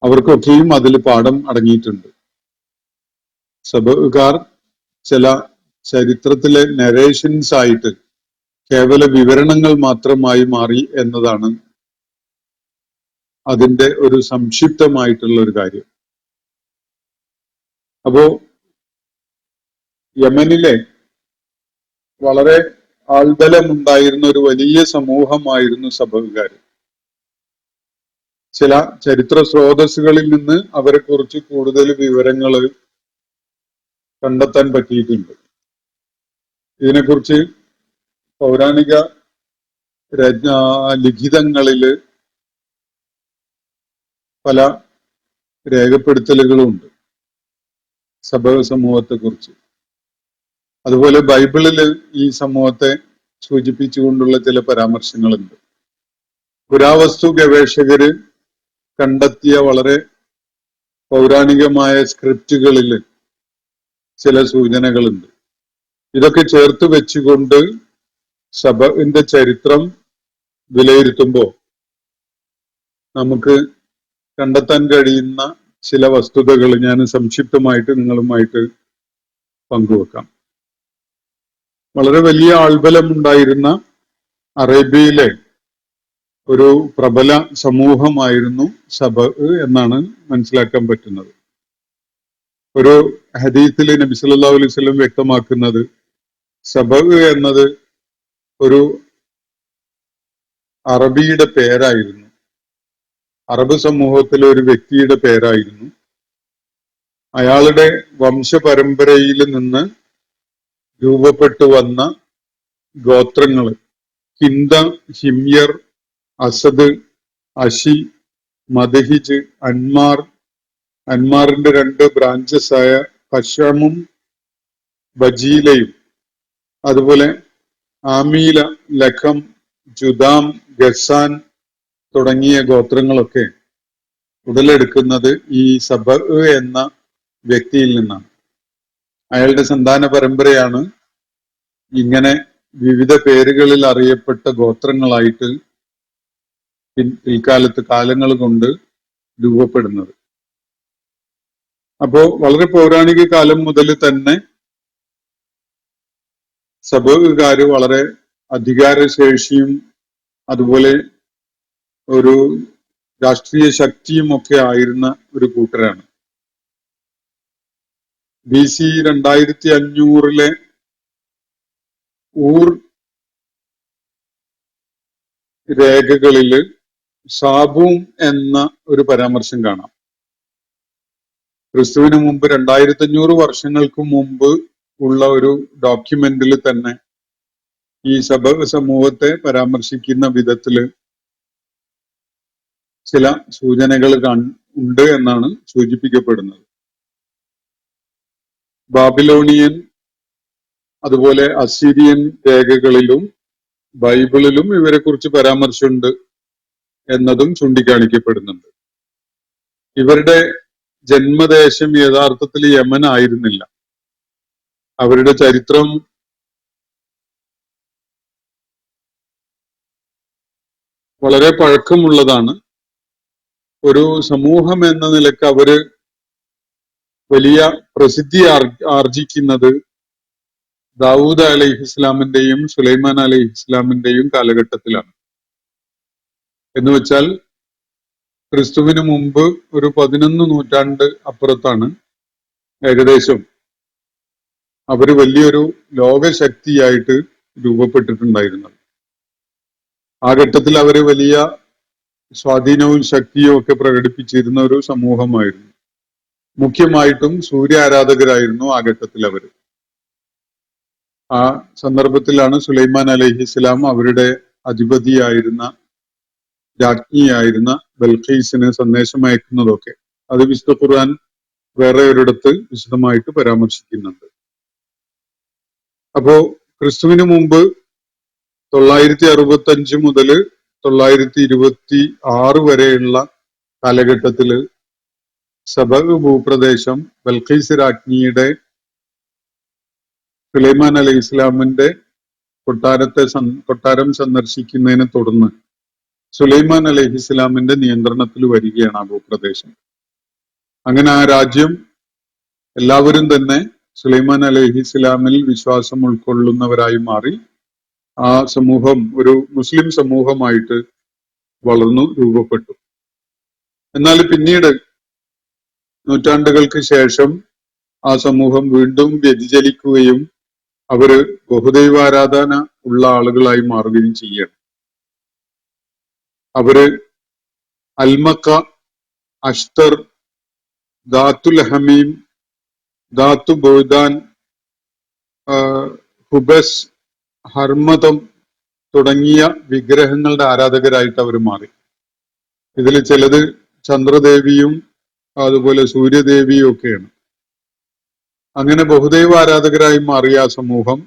അവർക്കൊക്കെയും അതിൽ പാഠം അടങ്ങിയിട്ടുണ്ട്. സബകാർ ചില ചരിത്രത്തിലെ നരേഷൻസ് ആയിട്ട് കേവല വിവരണങ്ങൾ മാത്രമായി മാറി എന്നതാണ് അതിന്റെ ഒരു സംക്ഷിപ്തമായിട്ടുള്ള ഒരു കാര്യം. അപ്പോ യമനിലെ വളരെ ആൾബലമുണ്ടായിരുന്ന ഒരു വലിയ സമൂഹമായിരുന്നു സബകാർ. ചില ചരിത്ര സ്രോതസ്സുകളിൽ നിന്ന് അവരെ കുറിച്ച് കൂടുതൽ വിവരങ്ങൾ കണ്ടെത്താൻ പറ്റിയിട്ടുണ്ട്. ഇതിനെക്കുറിച്ച് പൗരാണിക ലിഖിതങ്ങളില് പല രേഖപ്പെടുത്തലുകളും ഉണ്ട് സബക സമൂഹത്തെ കുറിച്ച്. അതുപോലെ ബൈബിളില് ഈ സമൂഹത്തെ സൂചിപ്പിച്ചുകൊണ്ടുള്ള ചില പരാമർശങ്ങളുണ്ട്. പുരാവസ്തു ഗവേഷകര് കണ്ടെത്തിയ വളരെ പൗരാണികമായ സ്ക്രിപ്റ്റുകളിൽ ചില സൂചനകളുണ്ട്. ഇതൊക്കെ ചേർത്ത് വെച്ചുകൊണ്ട് സബഇന്റെ ചരിത്രം വിലയിരുത്തുമ്പോൾ നമുക്ക് കണ്ടെത്താൻ കഴിയുന്ന ചില വസ്തുതകൾ ഞാൻ സംക്ഷിപ്തമായിട്ട് നിങ്ങളുമായിട്ട് പങ്കുവെക്കാം. വളരെ വലിയ ആൾബലം ഉണ്ടായിരുന്ന അറേബ്യയിലെ ഒരു പ്രബല സമൂഹമായിരുന്നു സബഅ് എന്നാണ് മനസ്സിലാക്കാൻ പറ്റുന്നത്. ഒരു ഹദീസിൽ നബി സല്ലല്ലാഹു അലൈഹി വസല്ലം വ്യക്തമാക്കുന്നത് സബഅ് എന്നത് ഒരു അറബിയുടെ പേരായിരുന്നു, അറബ് സമൂഹത്തിലെ ഒരു വ്യക്തിയുടെ പേരായിരുന്നു. അയാളുടെ വംശപരമ്പരയിൽ നിന്ന് രൂപപ്പെട്ടു വന്ന ഗോത്രങ്ങൾ ഹിന്ദ, ഹിമ്യർ, അസദ്, അഷി, മദഹിജ്, അൻമാർ, അൻമാറിന്റെ 2 ബ്രാഞ്ചസ് ആയ ഹഷമും ബജീലയും, അതുപോലെ ആമീല, ലഖം, ജുദാം, ഗസാൻ തുടങ്ങിയ ഗോത്രങ്ങളൊക്കെ ഉടലെടുക്കുന്നത് ഈ സബഅ് എന്ന വ്യക്തിയിൽ നിന്നാണ്. അയാളുടെ സന്താന പരമ്പരയാണ് ഇങ്ങനെ വിവിധ പേരുകളിൽ അറിയപ്പെട്ട ഗോത്രങ്ങളായിട്ട് പിൽക്കാലത്ത് കാലങ്ങൾ കൊണ്ട് രൂപപ്പെടുന്നത്. അപ്പോ വളരെ പൗരാണിക കാലം മുതൽ തന്നെ സബഅ്കാര് വളരെ അധികാരശേഷിയും അതുപോലെ ഒരു രാഷ്ട്രീയ ശക്തിയും ഒക്കെ ആയിരുന്ന ഒരു കൂട്ടരാണ്. BC 2500 ഊർ രേഖകളില് സാബൂം എന്ന ഒരു പരാമർശം കാണാം. ക്രിസ്തുവിന് മുമ്പ് 2500 വർഷങ്ങൾക്ക് മുമ്പ് ഉള്ള ഒരു ഡോക്യുമെന്റിൽ തന്നെ ഈ സബഅ് സമൂഹത്തെ പരാമർശിക്കുന്ന വിധത്തില് ചില സൂചനകൾ ഉണ്ട് എന്നാണ് സൂചിപ്പിക്കപ്പെടുന്നത്. ബാബിലോണിയൻ അതുപോലെ അസീരിയൻ രേഖകളിലും ബൈബിളിലും ഇവരെ കുറിച്ച് പരാമർശമുണ്ട് എന്നതും ചൂണ്ടിക്കാണിക്കപ്പെടുന്നുണ്ട്. ഇവരുടെ ജന്മദേശം യഥാർത്ഥത്തിൽ യമൻ ആയിരുന്നില്ല. അവരുടെ ചരിത്രം വളരെ പഴക്കമുള്ളതാണ്. ഒരു സമൂഹം എന്ന നിലക്ക് അവര് വലിയ പ്രസിദ്ധി ആർജിക്കുന്നത് ദാവൂദ് അലൈഹിസ്ലാമിന്റെയും സുലൈമാൻ അലൈഹിസ്ലാമിന്റെയും കാലഘട്ടത്തിലാണ്. എന്ന് വെച്ചാൽ ക്രിസ്തുവിന് മുമ്പ് ഒരു 11 നൂറ്റാണ്ട് അപ്പുറത്താണ് ഏകദേശം അവര് വലിയൊരു ലോകശക്തിയായിട്ട് രൂപപ്പെട്ടിട്ടുണ്ടായിരുന്നത്. ആ ഘട്ടത്തിൽ അവര് വലിയ സ്വാധീനവും ശക്തിയും ഒക്കെ പ്രകടിപ്പിച്ചിരുന്ന ഒരു സമൂഹമായിരുന്നു. മുഖ്യമായിട്ടും സൂര്യ ആരാധകരായിരുന്നു ആ ഘട്ടത്തിൽ അവര്. ആ സന്ദർഭത്തിലാണ് സുലൈമാൻ അലൈഹിസ്സലാം അവരുടെ അധിപതിയായിരുന്ന രാജ്ഞിയായിരുന്ന ബൽഖീസിന് സന്ദേശം അയക്കുന്നതൊക്കെ. അത് വിശുദ്ധ ഖുർആൻ വേറെ ഒരിടത്ത് വിശദമായിട്ട് പരാമർശിക്കുന്നുണ്ട്. അപ്പോ ക്രിസ്തുവിന് മുമ്പ് 965 മുതൽ 926 വരെയുള്ള കാലഘട്ടത്തില് സബഅ് ഭൂപ്രദേശം ബൽഖീസ് രാജ്ഞിയുടെ സുലൈമാൻ അലൈഹി ഇസ്ലാമിന്റെ കൊട്ടാരം സന്ദർശിക്കുന്നതിനെ തുടർന്ന് സുലൈമാൻ അലൈഹി ഇസ്ലാമിന്റെ നിയന്ത്രണത്തിൽ വരികയാണ് ആ ഭൂപ്രദേശം. അങ്ങനെ ആ രാജ്യം എല്ലാവരും തന്നെ സുലൈമാൻ അലൈഹി ഇസ്ലാമിൽ വിശ്വാസം ഉൾക്കൊള്ളുന്നവരായി മാറി. ആ സമൂഹം ഒരു മുസ്ലിം സമൂഹമായിട്ട് വളർന്നു രൂപപ്പെട്ടു. എന്നാൽ പിന്നീട് നൂറ്റാണ്ടുകൾക്ക് ശേഷം ആ സമൂഹം വീണ്ടും വ്യതിചലിക്കുകയും അവര് ബഹുദൈവാരാധന ഉള്ള ആളുകളായി മാറുകയും ചെയ്യണം. അവര് അൽമക്ക, അഷ്തർ, ദാത്തുൽ ഹമീം, ദാത്തു ബോദാൻ, ഹുബസ്, ഹർമതം തുടങ്ങിയ വിഗ്രഹങ്ങളുടെ ആരാധകരായിട്ട് അവർ മാറി. ഇതിൽ ചിലത് ചന്ദ്രദേവിയും അതുപോലെ സൂര്യദേവിയും ഒക്കെയാണ്. അങ്ങനെ ബഹുദൈവ ആരാധകരായി മാറിയ ആ സമൂഹം,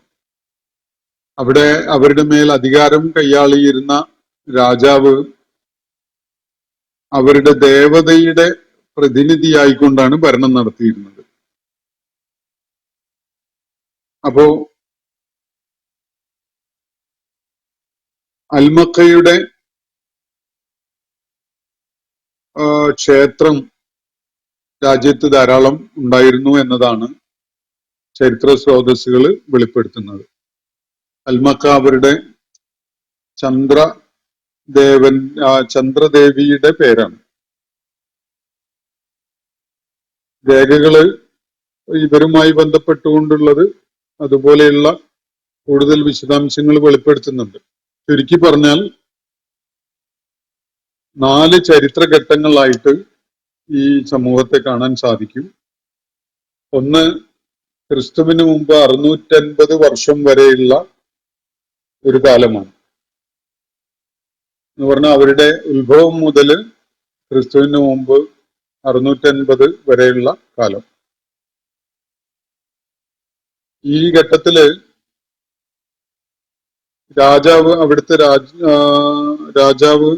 അവിടെ അവരുടെ മേൽ അധികാരം കൈയാളിയിരുന്ന രാജാവ് അവരുടെ ദേവതയുടെ പ്രതിനിധിയായിക്കൊണ്ടാണ് ഭരണം നടത്തിയിരുന്നത്. അപ്പോ അൽമക്കയുടെ ക്ഷേത്രം രാജ്യത്ത് ധാരാളം ഉണ്ടായിരുന്നു എന്നതാണ് ചരിത്ര സ്രോതസ്സുകൾ വെളിപ്പെടുത്തുന്നത്. അൽമക്ക അവരുടെ ചന്ദ്രദേവിയുടെ പേരാണ്. രേഖകള് ഇവരുമായി ബന്ധപ്പെട്ടുകൊണ്ടുള്ളത് അതുപോലെയുള്ള കൂടുതൽ വിശദാംശങ്ങൾ വെളിപ്പെടുത്തുന്നുണ്ട്. ചുരുക്കി പറഞ്ഞാൽ 4 ചരിത്രഘട്ടങ്ങളായിട്ട് ഈ സമൂഹത്തെ കാണാൻ സാധിക്കും. ഒന്ന്, ക്രിസ്തുവിന് മുമ്പ് 650 വർഷം വരെയുള്ള ഒരു കാലമാണ്. എന്ന് പറഞ്ഞാൽ അവരുടെ ഉത്ഭവം മുതൽ ക്രിസ്തുവിന് മുമ്പ് 650 വരെയുള്ള കാലം. ഈ ഘട്ടത്തില് അവിടുത്തെ രാജാവ്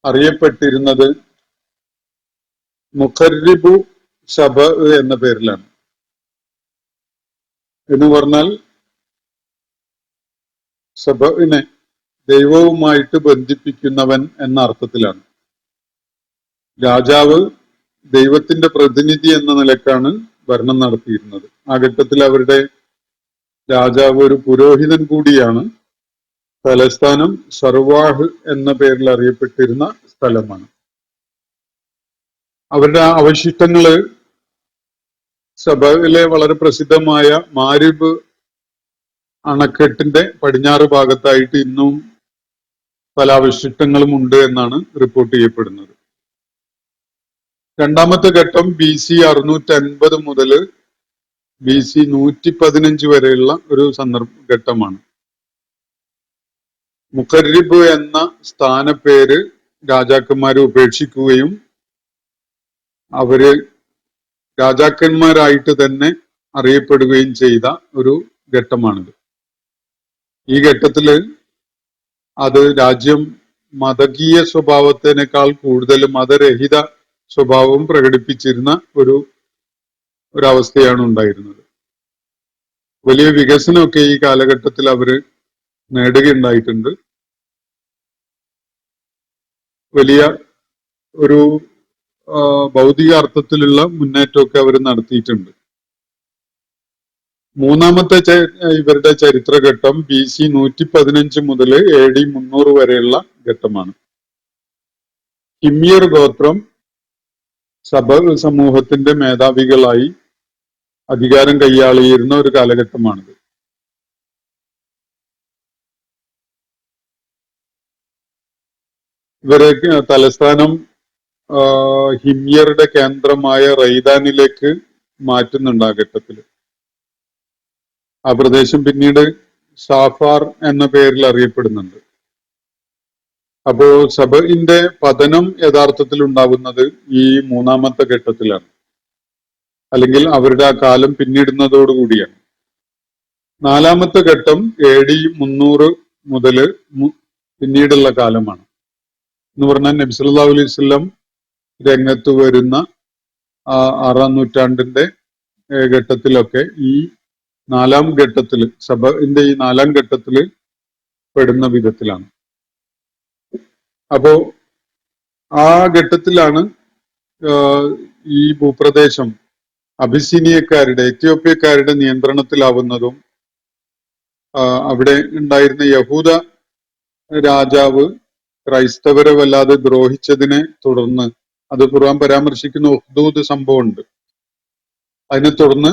അറിയപ്പെട്ടിരുന്നത് മുഖർരിബു സബ എന്ന പേരിലാണ്. എന്ന് പറഞ്ഞാൽ സബഇനെ ദൈവവുമായിട്ട് ബന്ധിപ്പിക്കുന്നവൻ എന്ന അർത്ഥത്തിലാണ്. രാജാവ് ദൈവത്തിന്റെ പ്രതിനിധി എന്ന നിലക്കാണ് ഭരണം നടത്തിയിരുന്നത്. ആ ഘട്ടത്തിൽ അവരുടെ രാജാവ് ഒരു പുരോഹിതൻ കൂടിയാണ്. തലസ്ഥാനം സർവാഹ് എന്ന പേരിൽ അറിയപ്പെട്ടിരുന്ന സ്ഥലമാണ്. അവരുടെ അവശിഷ്ടങ്ങള് സബയിലെ വളരെ പ്രസിദ്ധമായ മാരിബ് അണക്കെട്ടിന്റെ പടിഞ്ഞാറ് ഭാഗത്തായിട്ട് ഇന്നും പല അവശിഷ്ടങ്ങളും ഉണ്ട് എന്നാണ് റിപ്പോർട്ട് ചെയ്യപ്പെടുന്നത്. രണ്ടാമത്തെ ഘട്ടം BC 650 മുതൽ BC 115 വരെയുള്ള ഒരു ഘട്ടമാണ്. മുഖർരിബ് എന്ന സ്ഥാനപ്പേര് രാജാക്കന്മാരെ ഉപേക്ഷിക്കുകയും അവര് രാജാക്കന്മാരായിട്ട് തന്നെ അറിയപ്പെടുകയും ചെയ്ത ഒരു ഘട്ടമാണിത്. ഈ ഘട്ടത്തില് അത് രാജ്യം മതകീയ സ്വഭാവത്തിനേക്കാൾ കൂടുതൽ മതരഹിത സ്വഭാവം പ്രകടിപ്പിച്ചിരുന്ന ഒരവസ്ഥയാണ് ഉണ്ടായിരുന്നത്. വലിയ വികസനമൊക്കെ ഈ കാലഘട്ടത്തിൽ അവര് നേടുകയുണ്ടായിട്ടുണ്ട്. വലിയ ഒരു ഭൗതിക അർത്ഥത്തിലുള്ള മുന്നേറ്റമൊക്കെ അവർ നടത്തിയിട്ടുണ്ട്. മൂന്നാമത്തെ ഇവരുടെ ചരിത്രഘട്ടം BC 115 മുതൽ AD 300 വരെയുള്ള ഘട്ടമാണ്. ഹിമ്യർ ഗോത്രം സമൂഹത്തിന്റെ മേധാവികളായി അധികാരം കൈയാളിയിരുന്ന ഒരു കാലഘട്ടമാണിത്. ഇവരെ തലസ്ഥാനം ഹിമ്യറുടെ കേന്ദ്രമായ റൈദാനിലേക്ക് മാറ്റുന്നുണ്ട് ആ ഘട്ടത്തിൽ. ആ പ്രദേശം പിന്നീട് സാഫാർ എന്ന പേരിൽ അറിയപ്പെടുന്നുണ്ട്. അപ്പോ സബഇന്റെ പതനം യഥാർത്ഥത്തിൽ ഉണ്ടാകുന്നത് ഈ മൂന്നാമത്തെ ഘട്ടത്തിലാണ്. അല്ലെങ്കിൽ അവരുടെ ആ കാലം പിന്നിടുന്നതോടുകൂടിയാണ്. നാലാമത്തെ ഘട്ടം AD 300 മുതൽ പിന്നീടുള്ള കാലമാണ്. എന്ന് പറഞ്ഞാൽ നബി സല്ലല്ലാഹു അലൈഹി വസല്ലം രംഗത്ത് വരുന്ന 6-ാം നൂറ്റാണ്ടിന്റെ ഘട്ടത്തിലൊക്കെ ഈ നാലാം ഘട്ടത്തിൽ സബഇന്റെ ഈ നാലാം ഘട്ടത്തിൽ പെടുന്ന വിധത്തിലാണ്. അപ്പോ ആ ഘട്ടത്തിലാണ് ഈ ഭൂപ്രദേശം അബിസീനിയക്കാരുടെ, എത്യോപ്യക്കാരുടെ നിയന്ത്രണത്തിലാവുന്നതും അവിടെ ഉണ്ടായിരുന്ന യഹൂദ രാജാവ് ക്രൈസ്തവരെ വല്ലാതെ ദ്രോഹിച്ചതിനെ തുടർന്ന്, അത് ഖുർആൻ പരാമർശിക്കുന്ന ഉഹ്ദൂദ് സംഭവമുണ്ട്, അതിനെ തുടർന്ന്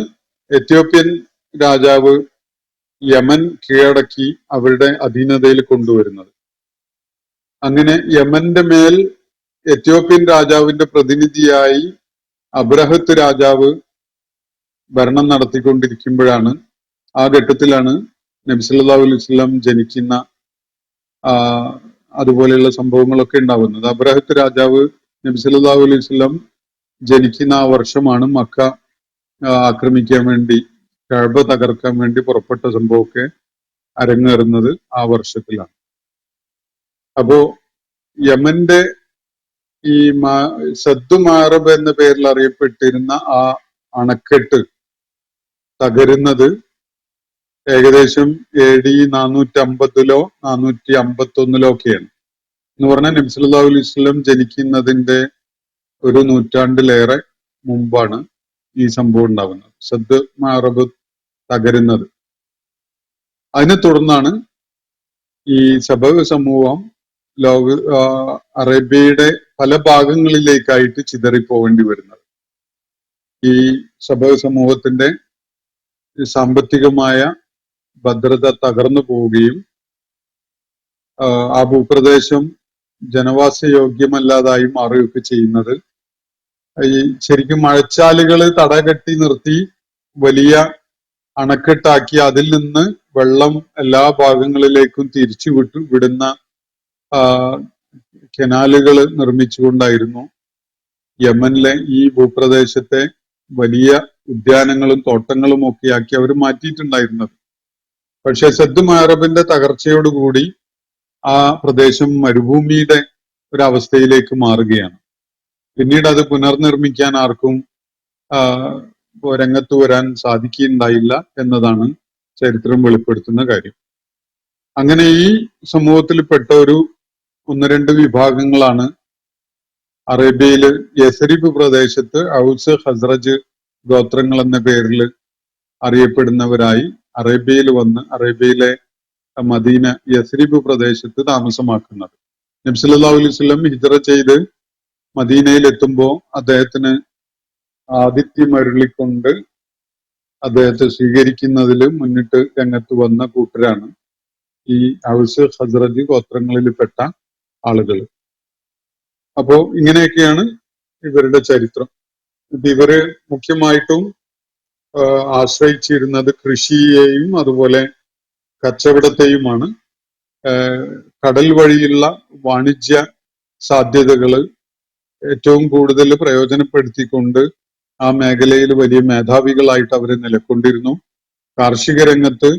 എത്യോപ്യൻ രാജാവ് യമൻ കീഴടക്കി അവരുടെ അധീനതയിൽ കൊണ്ടുവരുന്നത്. അങ്ങനെ യമന്റെ മേൽ എത്യോപ്യൻ രാജാവിന്റെ പ്രതിനിധിയായി അബ്രഹത്ത് രാജാവ് ഭരണം നടത്തിക്കൊണ്ടിരിക്കുമ്പോഴാണ്, ആ ഘട്ടത്തിലാണ് നബി സല്ലല്ലാഹു അലൈഹി വസല്ലം ജനിക്കുന്ന അതുപോലെയുള്ള സംഭവങ്ങളൊക്കെ ഉണ്ടാവുന്നത്. അബ്രഹത്ത് രാജാവ് നബി സല്ലല്ലാഹു അലൈഹി വസല്ലം ജനിക്കുന്ന ആ വർഷമാണ് മക്ക ആക്രമിക്കാൻ വേണ്ടി, കഅബ തകർക്കാൻ വേണ്ടി പുറപ്പെട്ട സംഭവമൊക്കെ അരങ്ങേറുന്നത് ആ വർഷത്തിലാണ്. അപ്പോ യമന്റെ ഈ സദ്ദു മാറബ് എന്ന പേരിൽ അറിയപ്പെട്ടിരുന്ന ആ അണക്കെട്ട് തകരുന്നത് ഏകദേശം AD 450-ലോ 451-ലോ ഒക്കെയാണ്. എന്ന് പറഞ്ഞാൽ നബി സല്ലല്ലാഹു അലൈഹി വസല്ലം ജനിക്കുന്നതിന്റെ ഒരു നൂറ്റാണ്ടിലേറെ മുമ്പാണ് ഈ സംഭവം ഉണ്ടാകുന്നത്, സദ്ദ് മാറബ് തകരുന്നത്. അതിനെ തുടർന്നാണ് ഈ സബഅ് സമൂഹം അറേബ്യയുടെ പല ഭാഗങ്ങളിലേക്കായിട്ട് ചിതറിപ്പോവേണ്ടി വരുന്നത്. ഈ സബഅ് സമൂഹത്തിന്റെ സാമ്പത്തികമായ ഭദ്രത തകർന്നു പോവുകയും ആ ഭൂപ്രദേശം ജനവാസയോഗ്യമല്ലാതായി മാറുകയൊക്കെ ചെയ്യുന്നത് ഈ ശരിക്കും മഴച്ചാലുകൾ തടകെട്ടി നിർത്തി വലിയ അണക്കെട്ടാക്കി അതിൽ നിന്ന് വെള്ളം എല്ലാ ഭാഗങ്ങളിലേക്കും തിരിച്ചു വിടുന്ന കനാലുകൾ നിർമ്മിച്ചുകൊണ്ടായിരുന്നു യമനിലെ ഈ ഭൂപ്രദേശത്തെ വലിയ ഉദ്യാനങ്ങളും തോട്ടങ്ങളും ഒക്കെ ആക്കി അവർ മാറ്റിയിട്ടുണ്ടായിരുന്നത്. പക്ഷെ സദ്ദു മഅറബിന്റെ തകർച്ചയോടുകൂടി ആ പ്രദേശം മരുഭൂമിയുടെ ഒരവസ്ഥയിലേക്ക് മാറുകയാണ്. പിന്നീട് അത് പുനർനിർമ്മിക്കാൻ ആർക്കും രംഗത്ത് വരാൻ സാധിക്കുകയുണ്ടായില്ല എന്നതാണ് ചരിത്രം വെളിപ്പെടുത്തുന്ന കാര്യം. അങ്ങനെ ഈ സമൂഹത്തിൽപ്പെട്ട ഒരു 1-2 വിഭാഗങ്ങളാണ് അറേബ്യയില് യസ്രിബ് പ്രദേശത്ത് ഔസ് ഖസ്റജ് ഗോത്രങ്ങൾ എന്ന പേരിൽ അറിയപ്പെടുന്നവരായി അറേബ്യയിൽ വന്ന് അറേബ്യയിലെ മദീന യസ്രിബ് പ്രദേശത്ത് താമസമാക്കുന്നത്. നബി സല്ലല്ലാഹു അലൈഹി വസല്ലം ഹിജ്റ ചെയ്ത് മദീനയിൽ എത്തുമ്പോൾ അദ്ദേഹത്തിന് ആതിഥ്യമരുളിക്കൊണ്ട് അദ്ദേഹത്തെ സ്വീകരിക്കുന്നതിൽ മുന്നിട്ട് രംഗത്ത് വന്ന കൂട്ടരാണ് ഈ ഔസ് ഖസ്റജ് ഗോത്രങ്ങളിൽപ്പെട്ട ആളുകൾ. അപ്പോ ഇങ്ങനെയൊക്കെയാണ് ഇവരുടെ ചരിത്രം. ഇവര് മുഖ്യമായിട്ടും ആശ്രയിച്ചിരുന്നത് കൃഷിയെയും അതുപോലെ കച്ചവടത്തെയുമാണ്. കടൽ വഴിയുള്ള വാണിജ്യ സാധ്യതകൾ ഏറ്റവും കൂടുതൽ പ്രയോജനപ്പെടുത്തിക്കൊണ്ട് ആ മേഖലയിൽ വലിയ മേധാവികളായിട്ട് അവർ നിലകൊണ്ടിരുന്നു. കാർഷിക രംഗത്ത്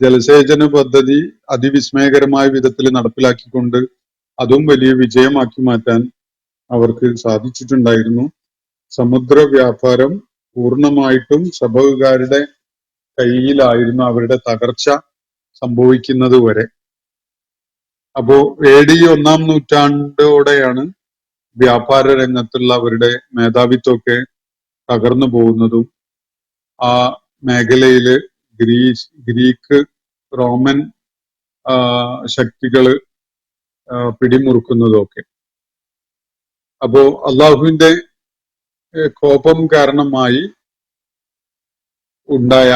ജലസേചന പദ്ധതി അതിവിസ്മയകരമായ വിധത്തിൽ നടപ്പിലാക്കിക്കൊണ്ട് അതും വലിയ വിജയമാക്കി മാറ്റാൻ അവർക്ക് സാധിച്ചിട്ടുണ്ടായിരുന്നു. സമുദ്ര വ്യാപാരം പൂർണ്ണമായിട്ടും സബഅുകാരുടെ കയ്യിലായിരുന്നു അവരുടെ തകർച്ച സംഭവിക്കുന്നത് വരെ. അപ്പോ AD 1-ാം നൂറ്റാണ്ടോടെയാണ് വ്യാപാര രംഗത്തുള്ള അവരുടെ മേധാവിത്വമൊക്കെ തകർന്നു പോകുന്നതും ആ മേഖലയില് ഗ്രീക്ക് റോമൻ ശക്തികള് പിടിമുറുക്കുന്നതും ഒക്കെ. അപ്പോ അള്ളാഹുവിന്റെ കോപം കാരണമായി ഉണ്ടായ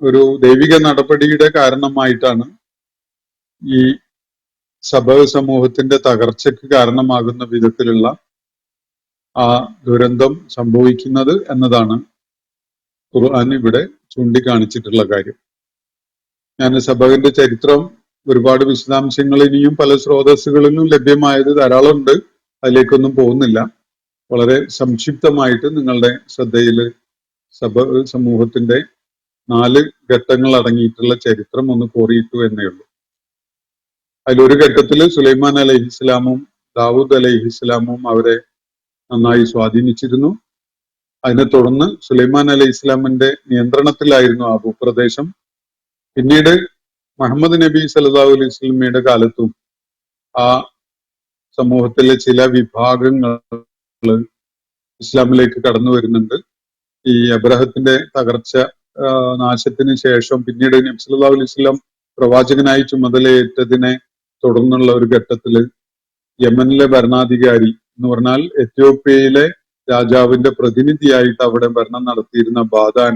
ഒരു ദൈവിക നടപടിയുടെ കാരണമായിട്ടാണ് ഈ സബഅ് സമൂഹത്തിന്റെ തകർച്ചയ്ക്ക് കാരണമാകുന്ന വിധത്തിലുള്ള ആ ദുരന്തം സംഭവിക്കുന്നത് എന്നതാണ് ഖുർആൻ ഇവിടെ ചൂണ്ടിക്കാണിച്ചിട്ടുള്ള കാര്യം. ഞാൻ സബഅിന്റെ ചരിത്രം ഒരുപാട് വിശദാംശങ്ങൾ ഇനിയും പല സ്രോതസ്സുകളിലും ലഭ്യമായത് ധാരാളമുണ്ട്, അതിലേക്കൊന്നും പോകുന്നില്ല. വളരെ സംക്ഷിപ്തമായിട്ട് നിങ്ങളുടെ ശ്രദ്ധയിൽ സമൂഹത്തിന്റെ 4 ഘട്ടങ്ങൾ അടങ്ങിയിട്ടുള്ള ചരിത്രം ഒന്ന് കോറിയിട്ടു എന്നേ ഉള്ളൂ. അതിലൊരു ഘട്ടത്തിൽ സുലൈമാൻ അലൈഹിസ്ലാമും ദാവൂദ് അലൈഹിസ്ലാമും അവരെ നന്നായി സ്വാധീനിച്ചിരുന്നു. അതിനെ തുടർന്ന് സുലൈമാൻ അലൈഹി ഇസ്ലാമിന്റെ നിയന്ത്രണത്തിലായിരുന്നു ആ ഭൂപ്രദേശം. പിന്നീട് മുഹമ്മദ് നബി സല്ലല്ലാഹു അലൈഹി വസല്ലമയുടെ കാലത്തും ആ സമൂഹത്തിലെ ചില വിഭാഗങ്ങൾ ഇസ്ലാമിലേക്ക് കടന്നു വരുന്നുണ്ട്. ഈ അബ്രഹത്തിന്റെ തകർച്ച നാശത്തിന് ശേഷം പിന്നീട് നബി സല്ലല്ലാഹു അലൈഹി വസല്ലം പ്രവാചകനായി ചുമതലയേറ്റതിനെ തുടർന്നുള്ള ഒരു ഘട്ടത്തില് യമനിലെ ഭരണാധികാരി എന്ന് പറഞ്ഞാൽ എത്യോപ്യയിലെ രാജാവിന്റെ പ്രതിനിധിയായിട്ട് അവിടെ ഭരണം നടത്തിയിരുന്ന ബാദാൻ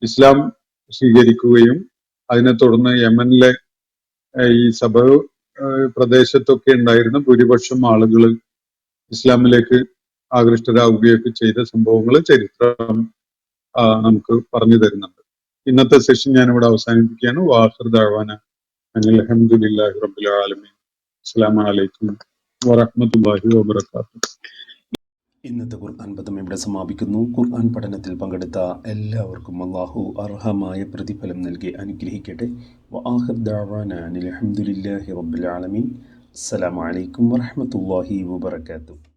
ഇസ്ലാം സ്വീകരിക്കുകയും അതിനെ തുടർന്ന് യമനിലെ ഈ പ്രദേശത്തൊക്കെ ഉണ്ടായിരുന്ന ഭൂരിപക്ഷം ആളുകൾ ഇസ്ലാമിലേക്ക് ആകൃഷ്ടരാകുകയൊക്കെ ചെയ്ത സംഭവങ്ങൾ ചരിത്രം നമുക്ക് പറഞ്ഞു തരുന്നുണ്ട്. ഇന്നത്തെ സെഷൻ ഞാനിവിടെ അവസാനിപ്പിക്കുകയാണ്. വാഖിർ ദഅവാന അൽഹംദുലില്ലാഹി റബ്ബിൽ ആലമീൻ. അസ്സലാമു അലൈക്കും വറഹ്മത്തുള്ളാഹി വബറകാതുഹു. ഇന്നത്തെ ഖുർആൻ പദം ഇവിടെ സമാപിക്കുന്നു. ഖുർആൻ പഠനത്തിൽ പങ്കെടുത്ത എല്ലാവർക്കും അല്ലാഹു അർഹമായ പ്രതിഫലം നൽകി അനുഗ്രഹിക്കട്ടെ. വആഖിർ ദഅവാന അൽഹംദുലില്ലാഹി റബ്ബിൽ ആലമീൻ. അസ്സലാമു അലൈക്കും വറഹ്മത്തുള്ളാഹി വബറകാതുഹു.